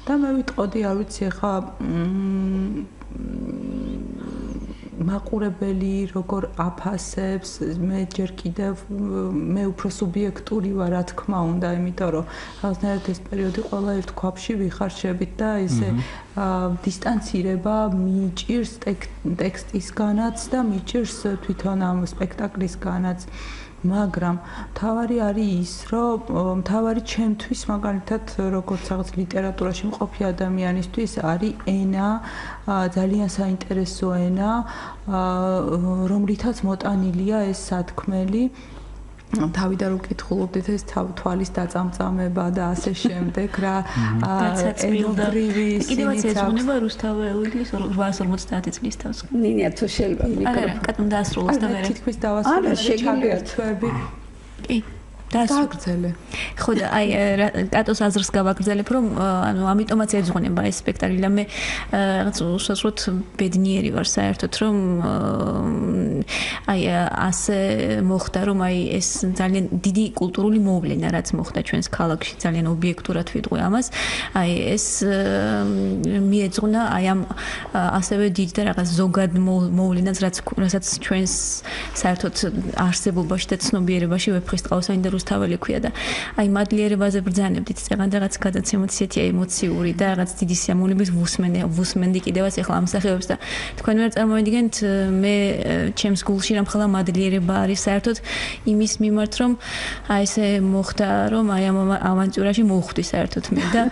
Speaker 11: და მე ვიტყოდი არ ვიცი ხა მაყურებელი როგორ აფასებს მე ჯერ კიდევ მე უფრო სუბიექტური ვარ რა თქმა უნდა იმიტომ რომ რაღაცნაირად ეს პერიოდი ყველა ერთ ქვაბში ვიხარშებით და ესე დისტანცირება მიჭირს ტექსტისგანაც და მიჭირს თვითონ ამ სპექტაკლისგანაც მაგრამ თავარი არის ის რომ თავარი ჩემთვის მაგალითად როგორც რაღაც ლიტერატურაში მყოფი ადამიანისთვის არის ენა ძალიან საინტერესო ენა რომლითაც მოტანილია ეს სათქმელი თავიდან რო კითხულობდით ეს თვალის დაწამწამება და ასე შემდეგ რა ენობრივი
Speaker 12: კიდევაც ეძღვნება რუსთაველის 850 წლის თავს
Speaker 2: ნინია თუ შეიძლება
Speaker 12: არა კატომ დაასრულოს და მე
Speaker 11: თითქმის დავასრულე ჩაგერთვები
Speaker 12: კი
Speaker 11: დააგრძელე.
Speaker 12: ხო და აი კატოს აზრს გავაგრძელებ რომ ანუ ამიტომაც ეძღვნება ეს სპექტაკლი და მე რაღაც უსასრულოდ ბედნიერი ვარ საერთოდ რომ აი ასე მოხდა რომ აი ეს ძალიან დიდი კულტურული მოვლენა რაც მოხდა ჩვენს ქალაქში ძალიან ობიექტურად ვიტყვი ამას აი ეს მიეძღვნა აი ამ ასევე დიდ და რაღაც ზოგად მოვლენას რასაც ჩვენს საერთოდ არსებობაში და ცნობიერებაში ვეფხისტყაოსანი და რუსთაველი ქვია და აი მადლიერებაზე ბრძანებდით წეგან რაღაც გადაცემოთ ისეთი ემოციური და რაღაც დიდი სიამოვნების ვუსმენდი კიდევაც ახლა ამ სახეებს და თქვენ ვერ წარმოვიდგენთ მე ჩემს გულში რამხელა მადლიერება არის საერთოდ იმის მიმართ რომ აი ესე მოხდა რომ აი ამ ავანტიურაში მოვხვდი საერთოდ მე და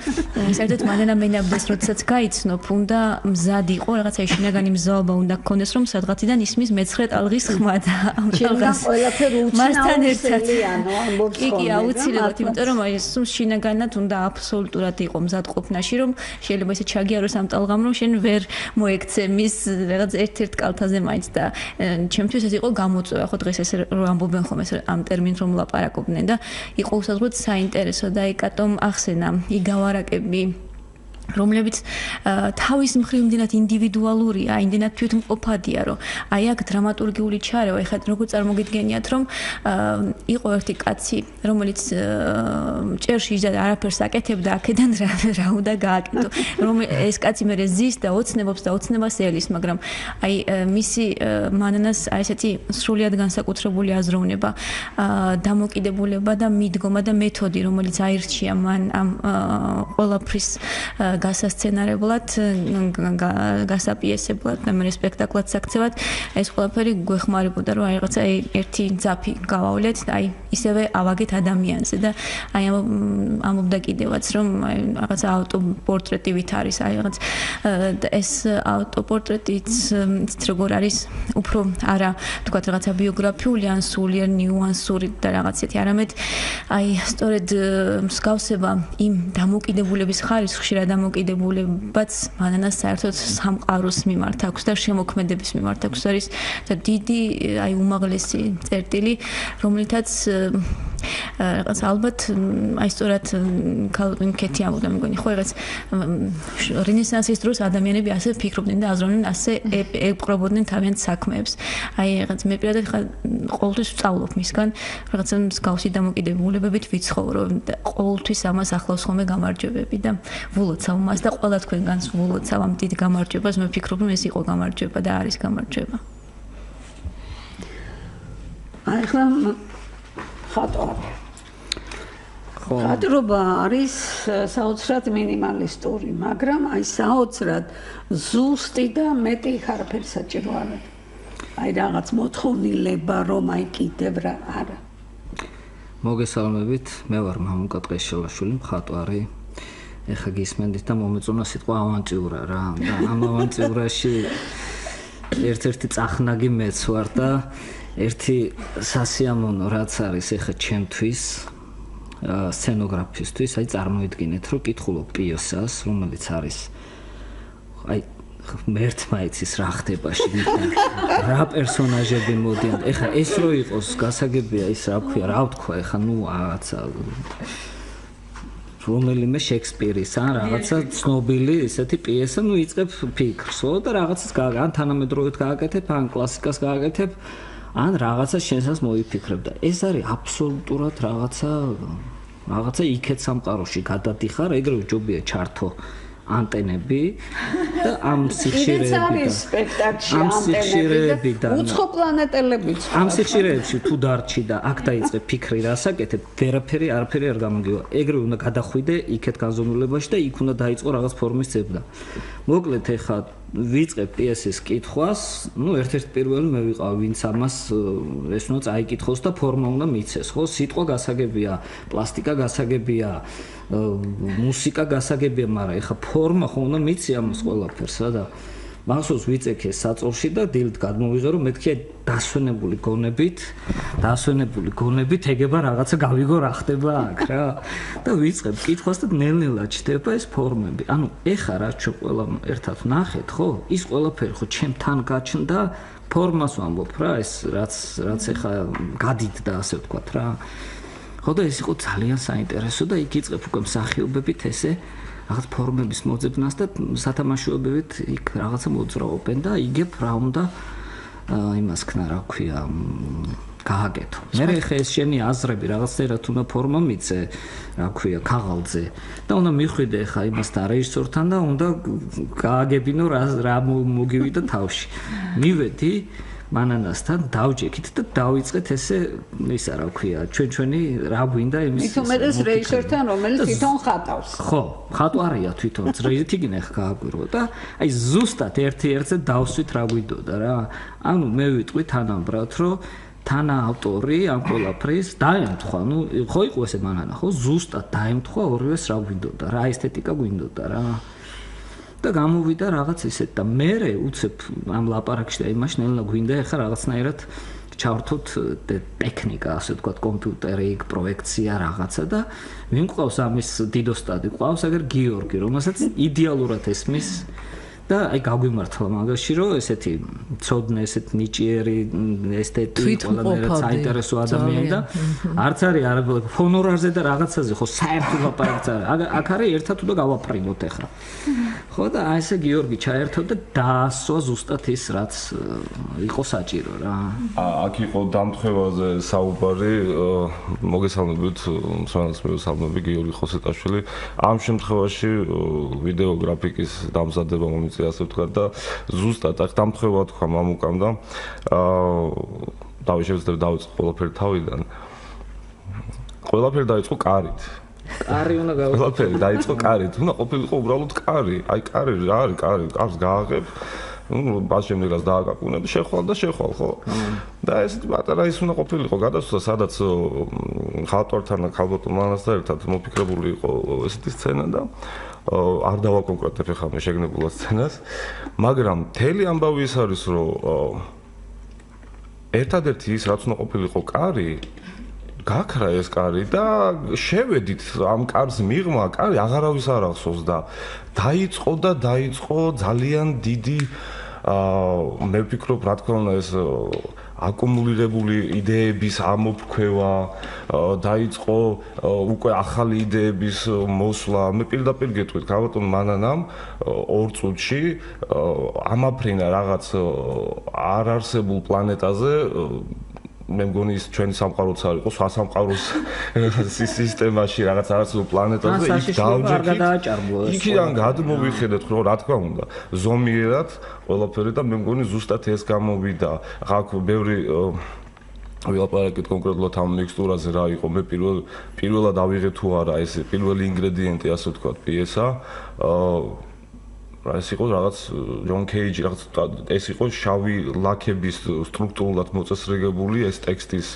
Speaker 12: საერთოდ მანენა მენაბდეს როდესაც გაიცნობ უნდა მზად იყო რაღაცა შინაგანი მზაობა უნდა გქონდეს რომ სადღაციდან ისმის მეცხრე ტალღის ხმა და ამ ტალღას მასთან ერთად კი აუცილებლად იმიტომ რომ აი ეს შინაგანად უნდა აბსოლუტურად იყო მზადყოფნაში რომ შეიძლება ესე ჩაგიაროს ამ ტალღამ რომ შენ ვერ მოექცე მის რაღაც ერთ-ერთ კალთაზე მაინც და ჩემთვის ეს იყო გამოწვევა ხო დღეს ესე რომ ამბობენ ხომ ეს ამ ტერმინს რომ ლაპარაკობდნენ და იყო უსაზღვროდ საინტერესო და იკატომ ახსენა იგავარაკები რომლებიც თავის მხრივ იმდენად ინდივიდუალურია, იმდენად თვითმყოფადია, რომ აი აქ დრამატურგიული ჩარევა, ეხლა როგორ წარმოგიდგენიათ, რომ იყო ერთი კაცი, რომელიც ჭერში იჯდა არაფერს აკეთებდა, აქედან რა უნდა გააკეთო. რომ ეს კაცი მე ზის და ოცნებობს და ოცნებას ელის, მაგრამ აი მისი მანანას აი ესეთი სრულიად განსაკუთრებული აზროვნება, დამოკიდებულება და მიდგომა და მეთოდი, რომელიც აირჩია მან ამ ყველაფრის გასასცენარებლად, გასაპიესებლად, მე სპექტაკლად საქცევად, ეს ყველაფერი გვეხმარებოდა, რომ აი რაღაცა ერთი ძაფი გავავლეთ, აი ისევე ავაგეთ ადამიანზე და აი ამობდა კიდევაც, რომ აი რაღაცა ავტოპორტრეტივით არის, აი რაღაც ეს ავტოპორტრეტიც როგორ არის, უფრო არა, თქვათ რაღაცა ბიოგრაფიული ან სულიერ ნიუანსური და რაღაც ისეთი, არამედ აი სწორედ მსგავსება იმ დამოკიდებულების ხარისხში ხშირად დამოკიდებულებაც მანანას საერთოდ სამყაროს მიმართ აქვს და შემოქმედების მიმართ აქვს არის და დიდი აი უმაღლესი წერტილი რომლითაც რაღაც ალბათ აი სწორად ქეთი ამბობდა მეგონი ხო რაღაც რენესანსის დროს ადამიანები ასე ფიქრობდნენ და აზროვნდნენ ასე ეპყრობოდნენ თავიანთ საქმეებს აი რაღაც მე პირადად ხა ყოველთვის ვსწავლობ მისგან რაღაცა მსგავსი დამოკიდებულებებით ვიცხოვრობ და ყოველთვის ამას ახლავს ხოლმე გამარჯვებები და ვულოცავ მას და ყველა თქვენგანს ვულოცავ ამ დიდ გამარჯვებას მე ვფიქრობ რომ ეს იყო გამარჯვება და არის გამარჯვება
Speaker 2: აი ხლა ხატო ხო ხატრობა არის საოცრად მინიმალისტური მაგრამ აი საოცრად ზუსტი და მეტი ხარაფერი საჭირო არა აი რაღაც მოთხოვნილება რომ აი კიდევ რა არა
Speaker 13: მოგესალმებით მე ვარ მამუკა ტყეშელაშვილი მხატვარი ეხა გისმენდით და მომეწონა სიტყვა ავანტიურა რა და ამ ავანტიურაში ერთ-ერთი წახნაგი მეც ვარ და ერთი სასიამოვნო რაც არის ეხა ჩემთვის სცენოგრაფისტვის აი წარმოიდგინეთ რომ კითხულობ პიესას რომელიც არის აი მერთმა იცის რა ხდება შიგნით რა პერსონაჟები მოდიან ეხა ეს რო იყოს გასაგებია ის რა ქვია რა ვთქვა ეხა ნუ რაღაცა რომელიმე შექსპირის ან რაღაცა ცნობილი ესეთი პიესა ნუ იწყებ ფიქრსო და რაღაცას ან თანამედროვედ გააკეთებ ან კლასიკას გააკეთებ ან რაღაცა შენსაც მოიფიქრებ და ეს არის აბსოლუტურად რაღაცა იქეთ სამყაროში გადადიხარ ეგრევე ჯობია ჩართო ანტენები და ამ სიხშირეები და
Speaker 2: უცხო პლანეტელებიც
Speaker 13: ამ სიხშირეებში თუ დარჩი და აქ დაიწყე ფიქრი რასაკეთებ ვერაფერი არაფერი არ გამოგივა ეგრევე უნდა გადახვიდე იქეთ განზომილებაში და იქ უნდა დაიწყო რაღაც ფორმის ძებნა მოკლედ ეხა ვიწყებ პიესის კითხვას ნუ ერთ-ერთი პირველი მე ვიყავ ვინც ამას ეს უნდა წაიკითხოს და ფორმა უნდა მიცეს ხო სიტყვა გასაგებია პლასტიკა გასაგებია მუსიკა გასაგებია მაგრამ ეხა ფორმა ხო უნდა მიცი ამას ყველაფერსა და მახსოვს ვიწექე საწოლში და დილით გადმოვიღე რომ მეთქე დასვენებული გონებით ეგება რაღაცა გავიგო რა ხდება აქ რა და ვიწყებ კითხვას და ნელ-ნელა ჩდება ეს ფორმები ანუ ეხა რაც ჩვენ ყველა ერთად ნახეთ ხო ის ყველაფერი ხო ჩემთან გაჩნდა ფორმას ვამბობ რა ეს რაც ეხა გადიდდა ასე ვთქვათ რა ხო და ეს იყო ძალიან საინტერესო და იქ იწყებ უკვე მსახიობებით ესე რაღაც ფორმების მოძებნას და სათამაშოებებით იქ რაღაცა მოძრაობენ და იგებ რა უნდა იმას ქნა რა ქვია გააკეთო. მე ხე ეს შენი აზრები რაღაცნაირად უნდა ფორმა მიცე რა ქვია ქაღალდზე და უნდა მიხვიდე ხა იმასთან რეჟისორთან და უნდა გააგებინო რა მოგივიდა თავში. მივედი მანანასთან დავჯექით და დავიწყეთ ესე ისა რა ქვია ჩვენი რა გვინდა იმის
Speaker 2: თუმეტეს რეჟისორთან რომელიც თვითონ ხატავს
Speaker 13: ხო ხატვარია თვითონ რეჟისორი ხა გააგვირო და აი ზუსტად ერთ-ერთზე დავსვით რა გვინდოდა რა ანუ მე ვიტყვი თანამბრად რომ თანა ავტორი ამ ყველაფრის დაემთხვა ნუ ხო იყო ესე მანანა ხო ზუსტად დაემთხვა ორივეს რა გვინდოდა რა ესთეტიკა გვინდოდა რა და გამოვიდა რაღაც ისეთ და მე უცებ ამ ლაპარაკში და იმაში ნელა გვინდა ახლა რაღაცნაირად ჩავრთოთ ტექნიკა ასე ვთქვათ კომპიუტერი პროექცია რაღაცა და ვინ ყავს ამის დიდოსტადი ყავს აგერ გიორგი რომელსაც იდეალურად ესმის და აი გაგვიმართლა მაგაში რომ ესეთი ცოდნე ესეთ ნიჭიერი ესთეტი ყველანაირად საინტერესო ადამიანი და არც არის არა ფონორარზე და რაღაცაზე ხო საერთო ლაპარაკიც არის აქ არის ერთად უნდა გავაფრინოთ ახლა ხო და აი ესე გიორგი ჩაერთო და დაასვა ზუსტად ის რაც იყო საჭირო რა
Speaker 14: აქ იყო დამთხევაზე საუბარი მოგესალმებით მსმენელს მივესალმები გიორგი ხოსეტაშვილი ამ შემთხვევაში ვიდეო გრაფიკის დამზადება ასე ვთქვათ და ზუსტად აქ დამთხევა თქვა მამუკამ და დავიშვებ დავიწყო ყველაფერი თავიდან ყველაფერი დაიწყო კარით
Speaker 13: კარი უნდა გავაკეთო
Speaker 14: ყველაფერი დაიწყო კარით უნდა ყოფილიყო უბრალოდ კარი აი კარი რა არის კარი კარს გააღებ ну ბაშემდე რას დააკაკუნებ შეხვალ და შეხვალ ხო და ესეთი პატარა ის უნდა ყოფილიყო გადასვლა სადაც ხალხთან ქალბატონ მანასთან ერთად მოფიქრებული იყო ესეთი სცენა და არ დავაკონკრეტებ ხა მე შეგნებულა სცენას მაგრამ მთელი ამბავი ის არის რომ ერთადერთი ის რაც უნდა ყოფილიყო კარი გაქრა ეს კარი და შევედით ამ კარს მიღმა კარი აღარავის არ ახსოვს და დაიწყო ძალიან დიდი მე ვფიქრობ რა თქმა უნდა ეს აკუმულირებული იდეების ამოფრქვევა დაიწყო უკვე ახალი იდეების მოსვლა მე პირდაპირ გეტყვით ქალბატონ მანანამ 2 წუთში ამაფრინა რაღაც არ არსებულ პლანეტაზე მე მგონი ის ჩვენი სამყაროც არ იყო სხვა სამყაროს სისტემაში რაღაც არასებულ პლანეტაზე იქ დავჯერდით იქიდან გადმოვიხედეთ რომ რა თქმა უნდა ზომიერად ყველაფერი და მე მგონი ზუსტად ეს გამოვიდა აქ ბევრი ვილაპარაკეთ კონკრეტულად ამ მიქსტურაზე რა იყო მე პირველად ავიღე თუ არა ეს პირველი ინგრედიენტი ასე ვთქვათ პიესა ეს იყო რაღაც ჯონ კეიჯი რაღაც ეს იყო შავი ლაქების სტრუქტურულად მოწესრიგებული ეს ტექსტის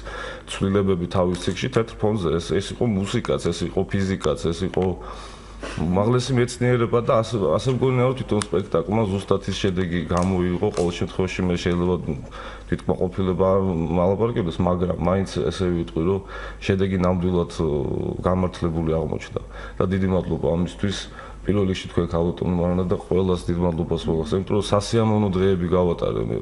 Speaker 14: ცვლილებები თავის ციკლში თეთრ ფონზე ეს იყო მუსიკაც ეს იყო ფიზიკაც ეს იყო მაღლესი მეცნიერება და ასე მგონია რომ თვითონ სპექტაკლმა ზუსტად ის შედეგი გამოიღო ყოველ შემთხვევაში მე შეიძლება თვითკმაყოფილება მალაპარაკებდეს მაგრამ მაინც ესე ვიტყვი რომ შედეგი ნამდვილად გამართლებული აღმოჩნდა და დიდი მადლობა ამისთვის პირველ რიგში თქვენ ქალბატონო მარანა და ყველას დიდ მადლობას ვუხსენებ იმიტომ რომ სასიამოვნო დღეები გავატარე მე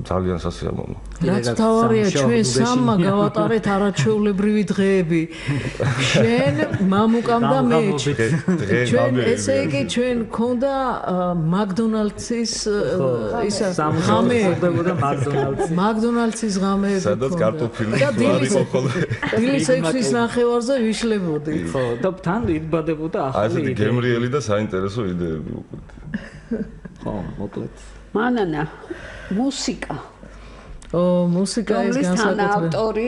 Speaker 14: ძალიან სასიამოვნო.
Speaker 1: რაც თავარია ჩვენ სამმა გავატარეთ არაჩვეულებრივი დღეები. შენ მამუკამ და მე. ჩვენ ესე იგი ჩვენ გქონდა მაკდონალდსის ისა ღამე მაკდონალდსის ღამეები.
Speaker 14: სადაც კარტოფილი ვარი ხოლმე.
Speaker 1: დილის 6-ის ნახევარზე ვიშლებოდი.
Speaker 13: ხო, და თან იბადებოდა ახალი
Speaker 14: იდეები. აი, გემრიელი და საინტერესო იდეები უკვე.
Speaker 13: ხო, მოკლედ.
Speaker 2: მანანა მუსიკა
Speaker 1: მუსიკა ის განსაკუთრებული
Speaker 2: ავტორი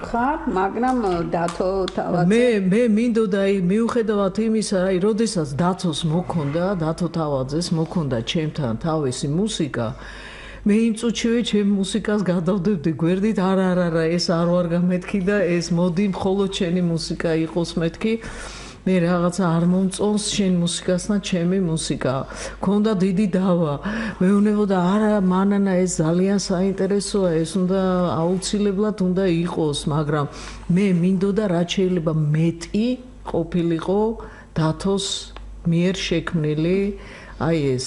Speaker 2: ხარ მაგრამ დათო თავაძე
Speaker 1: მე მინდოდა აი მიუხედავად იმისა აი როდესაც დათოს მოქონდა დათო თავაძეს მოქონდა ჩემთან თავისი მუსიკა მე იმ წუთშივე ჩემ მუსიკას გადავდებდი გვერდით არა ეს არ ვარ გამეთქი და ეს მოდი მხოლოდ შენი მუსიკა იყოს მეთქი მე რაღაცა არ მომწონს შენ მუსიკასთან ჩემი მუსიკა. ქონდა დიდი დავა. მეუბნებოდა არა მანანა ეს ძალიან საინტერესოა, ეს უნდა აუცილებლად უნდა იყოს, მაგრამ მე მინდოდა რაც შეიძლება მეტი ყოფილიყო დათოს მიერ შექმნილი აი ეს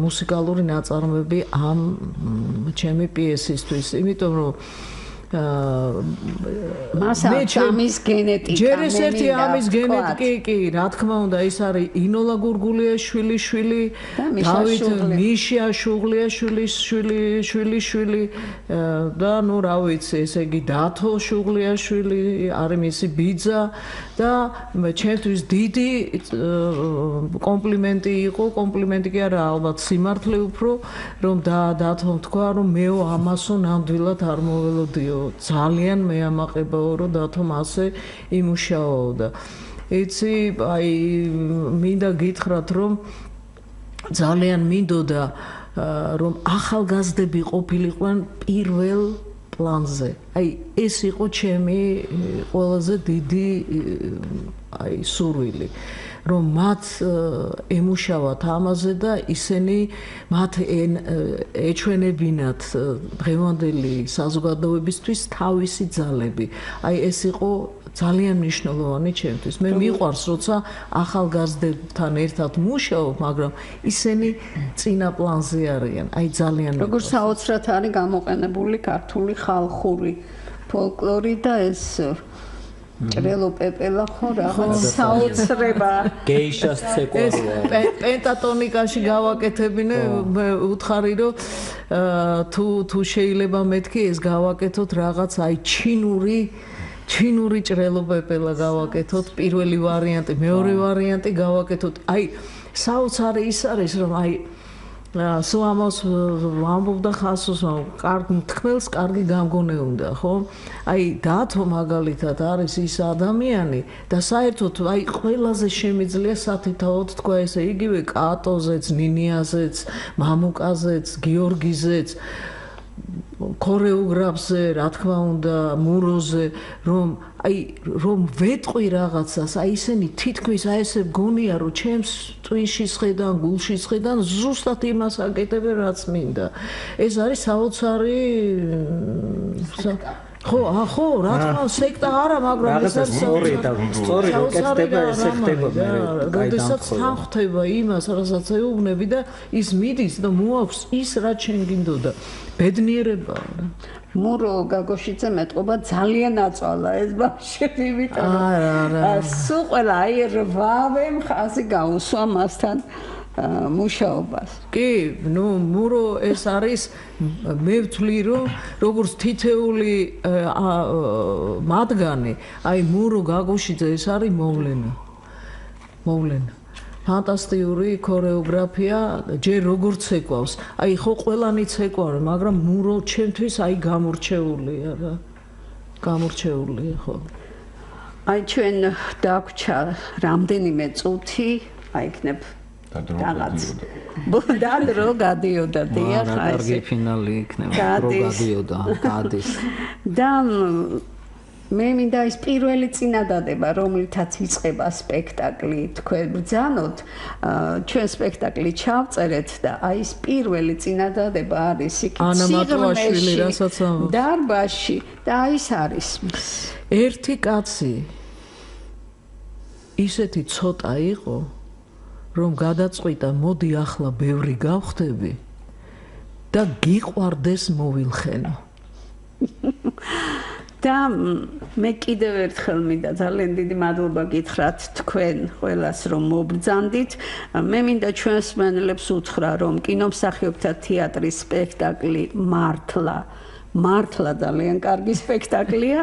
Speaker 1: მუსიკალური ნაწარმოები ამ ჩემი პიესისთვის, იმიტომ რომ
Speaker 2: ამის გენეტიკა
Speaker 1: ჯერ ეს ერთი ამის გენეტიკი კი რა თქმა უნდა ის არის ინოლა გურგულიაშვილის შვილი დავით მიშა შუღლიაშვილის შვილი და ნუ რა ვიცი ესე იგი დათო შუღლიაშვილი არის მისი ბიძა და ჩემთვის დიდი კომპლიმენტი იყო კომპლიმენტი კი არა ალბათ სიმართლე უფრო რომ დათომ თქვა რომ მეო ამასო ნამდვილად არ მოველოდიო ძალიან მეამაყებაო რომ დათომ ასე იმუშაობდა. იცი, აი მინდა გითხრათ რომ ძალიან მინდოდა რომ ახალგაზრდები ყოფილიყვნენ პირველ პლანზე. აი ეს იყო ჩემი ყველაზე დიდი აი სურვილი. რომ მათ ემუშავათ ამაზე და ისინი მათ ეჩვენებინათ დღევანდელი საზოგადოებისთვის თავისი ძალები. აი ეს იყო ძალიან მნიშვნელოვანი ჩემთვის. მე მიყვარს როცა ახალგაზრდებთან ერთად მუშაობ, მაგრამ ისინი წინა პლანზე არიან. აი ძალიან
Speaker 2: როგორ საოცრად არის გამოყენებული ქართული ხალხური ფოლკლორი და ეს ჭრელო პეპელა ხო რაღაც საოცრება
Speaker 13: გეიშას ცეკვარია
Speaker 1: პენტატონიკაში გავაკეთებინე უთხარი რომ თუ შეიძლება მეთქი ეს გავაკეთოთ რაღაც აი ჩინური ჭრელო პეპელა გავაკეთოთ პირველი ვარიანტი მეორე ვარიანტი გავაკეთოთ აი საოცარი ის არის რომ აი სულამოს ვამბობდა ხასოს კარგ მთქმელს კარგი გამგონე უნდა ხო აი დათო მაგალითად არის ის ადამიანი და საერთოდ აი ყველაზე შემიძლია სათითაოდ თქვა ესე იგივე კატოზეც ნინიაზეც მამუკაზეც გიორგიზეც ქორეოგრაფზე რა თქმა უნდა მუროზე რომ ვეტყვი რაღაცას აი ისინი თითქმის აი ესე გონია რომ ჩემს ტვინში შედან გულში შედან ზუსტად იმას აკეთებენ რაც მინდა ეს არის საოცარი ხო რა თქმა სექტა არა მაგრამ ეს არის
Speaker 13: სწორი რომ კეთდება ესე ხდება მე
Speaker 1: როდესაც თანხდება იმას რასაც ეუბნები და ის მიდის და მოაქვს ის რაც შენ გინდოდა ბედნიერება
Speaker 2: მურო გაგოშიძე მეტყობა ძალიან აწვალა ეს ბავშვები იმიტომ სულ ყველა აი რვავე მხაზე გაუსვა მასთან მუშაობას.
Speaker 1: კი, ნუ მურო ეს არის მე ვთვლი რომ როგორც თითეული მათგანი, აი მურო გაგოშიძე ეს არის მოვლენა. ფანტასტიკური ქორეოგრაფია, ჯერ როგორც ეკავს. აი ხო ყველანი ცეკვავენ, მაგრამ მურო ჩემთვის აი გამორჩეულია რა. გამორჩეულია ხო.
Speaker 2: აი ჩვენ დაგვჭა რამდენიმე წუთი, აი იქნებ და დრო გადიოდა დიახ
Speaker 13: აი კარგი ფინალი იქნება დრო გადიოდა გადის
Speaker 2: და მე მინდა ის პირველი წინადადება რომლითაც იწყება სპექტაკლი თქვენ ბრძანოთ ჩვენ სპექტაკლი ჩავწერეთ და აი ის პირველი წინადადება არის იქ
Speaker 1: ანამატვაშვილი რასაც
Speaker 2: დარბაზში და აი ეს არის
Speaker 1: ერთი კაცი ისეთი ცოტა იყო რომ გადაწყვიტა მოდი ახლა ბევრი გავხდები და გიყვარდეს მოვილხენო
Speaker 2: და მე კიდევ ერთხელ მინდა ძალიან დიდი მადლობა გითხრათ თქვენ ყველას რომ მობრძანდით მე მინდა ჩვენს მსმენელებს უთხრა რომ კინომსახიობთა თეატრის სპექტაკლი მართლა ძალიან კარგი სპექტაკლია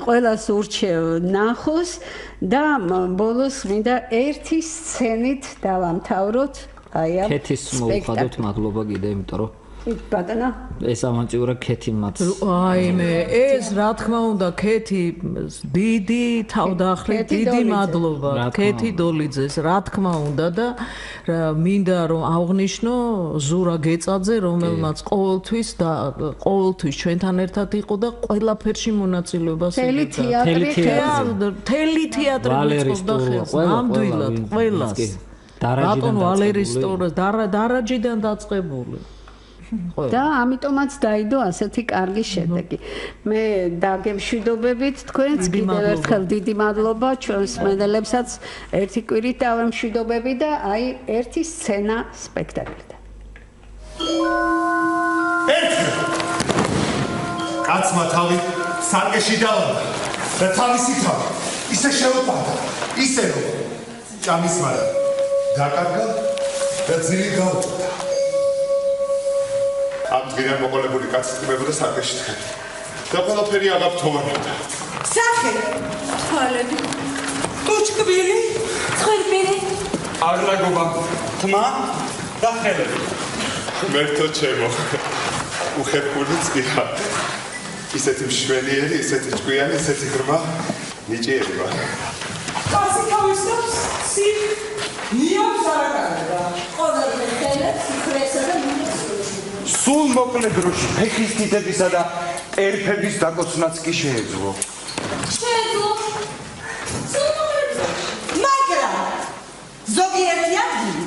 Speaker 2: ყველას ურჩევ ნახოს და ბოლოს მინდა ერთი სცენით დავამთავროთ აი ამ
Speaker 13: კეთის მოუხადოთ მადლობა კიდე იმიტომ რომ
Speaker 2: ბატონო
Speaker 13: ეს ამაჭურა კეთი მათ
Speaker 1: აი მე ეს რა თქმა უნდა კეთი დიდი თავდახრით დიდი მადლობა კეთი დოლიძეს რა თქმა უნდა და მინდა რომ აღვნიშნო ზურა გეწაძე რომელმაც ყოველთვის ჩვენთან ერთად იყო და ყველაფერში მონაწილეობას
Speaker 2: იღებდა
Speaker 1: თელი თეატრი მოწყობდა ხელს ნამდვილად ყველას ბატონო ვალერის სტორას დარაჯიდან დაწყებული
Speaker 2: და ამიტომაც დაიდო ასეთი კარგი შედეგი. მე დაგემშვიდობებით თქვენს კიდევ ერთხელ დიდი მადლობა ჩვენს მსმენელებსაც ერთი კვირით დავემშვიდობები და აი ერთი სცენა სპექტაკლიდან.
Speaker 15: კაცმა თავი სარკეში დავადა და თავისი თავი ისე შეუპარდა, ისე რომ ჭამის მარა დაკარგა და ძილი გაუწოდა. ამ დღიდან მოყოლებული კაცი ტკბებოდა სარკეში თხელი და ყველაფერი აღაფრთოვანებდა.
Speaker 16: სახე, თვალები, უჩკბილი, ცხირბილი,
Speaker 15: აღრაგობა, თმა და ხელები. მერთო ჩემო, უხერხული წყია. ისეთი მშვენიერი, ისეთი ჭკვიანი, ისეთი ღრმა, ნიჭიერი ვარ.
Speaker 16: კაცი თავისებს სი ნიობს არაკარგა. ყოველდღე ხელებს იხრესა და
Speaker 15: სულ მოკლე დროში ფეხის თითებისა და ერფების დაკოცნაც კი შეეძლო.
Speaker 16: შეეძლო? სულ მოკლე დროში. მაგრამ ზოგიერთი ადგილი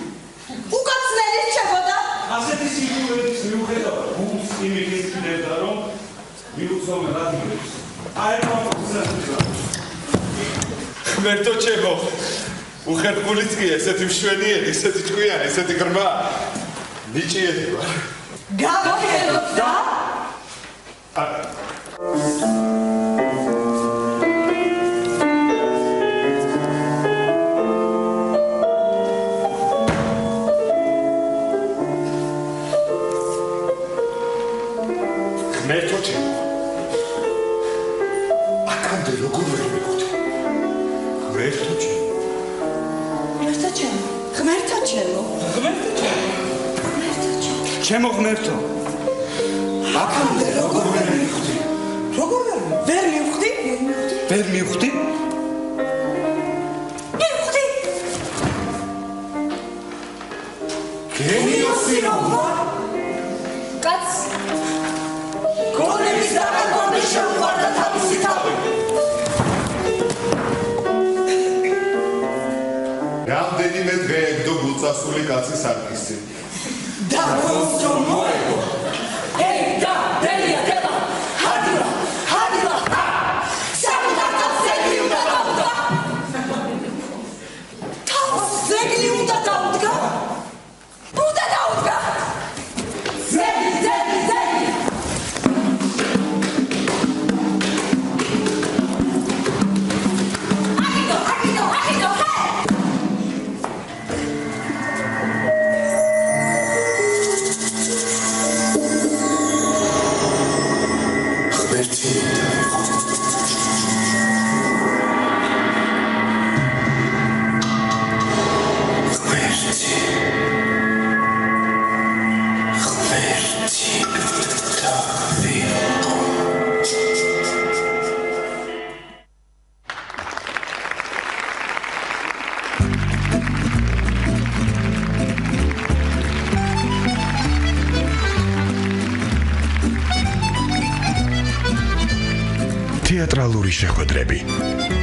Speaker 16: უკაცნელი რჩებოდა.
Speaker 15: ასეთი სიკვდილის მიუხედავად გულს იმით ეკიდა რომ მიუწვევა რადგან აი მომხსენებდა. მერთო ჩემო, უხერხული წყია, ესეთი მშვენიერი, ესეთი ჭკვიანი, ესეთი ღრმა, ნიჭიერი ვარ.
Speaker 16: გავხელოთ და
Speaker 15: მერთო ჩემო, აქამდე როგორ ვერ მეგოდი? მერთო ჩემო, ჩემო ღმერთო, აქამდე როგორ ვერ მივხვდი? ვერ მივხვდი? გენიოსი რომ ვარ?
Speaker 16: კაც გონების დაღალვამდე შეუყვარდა თავისი თავი.
Speaker 15: რამდენიმე დღე ეგდო გულწასული კაცი სარკისი.
Speaker 16: და როს რომ მოეგო ეი და დელია დელა ჰადილა სამუდარდაც ზეგლი უნდა დაუდგა თავს ზეგლი უნდა დაუდგა უნდა დაუდგა ზეგლი აკიდო ჰე
Speaker 17: თეატრალური შეხვედრები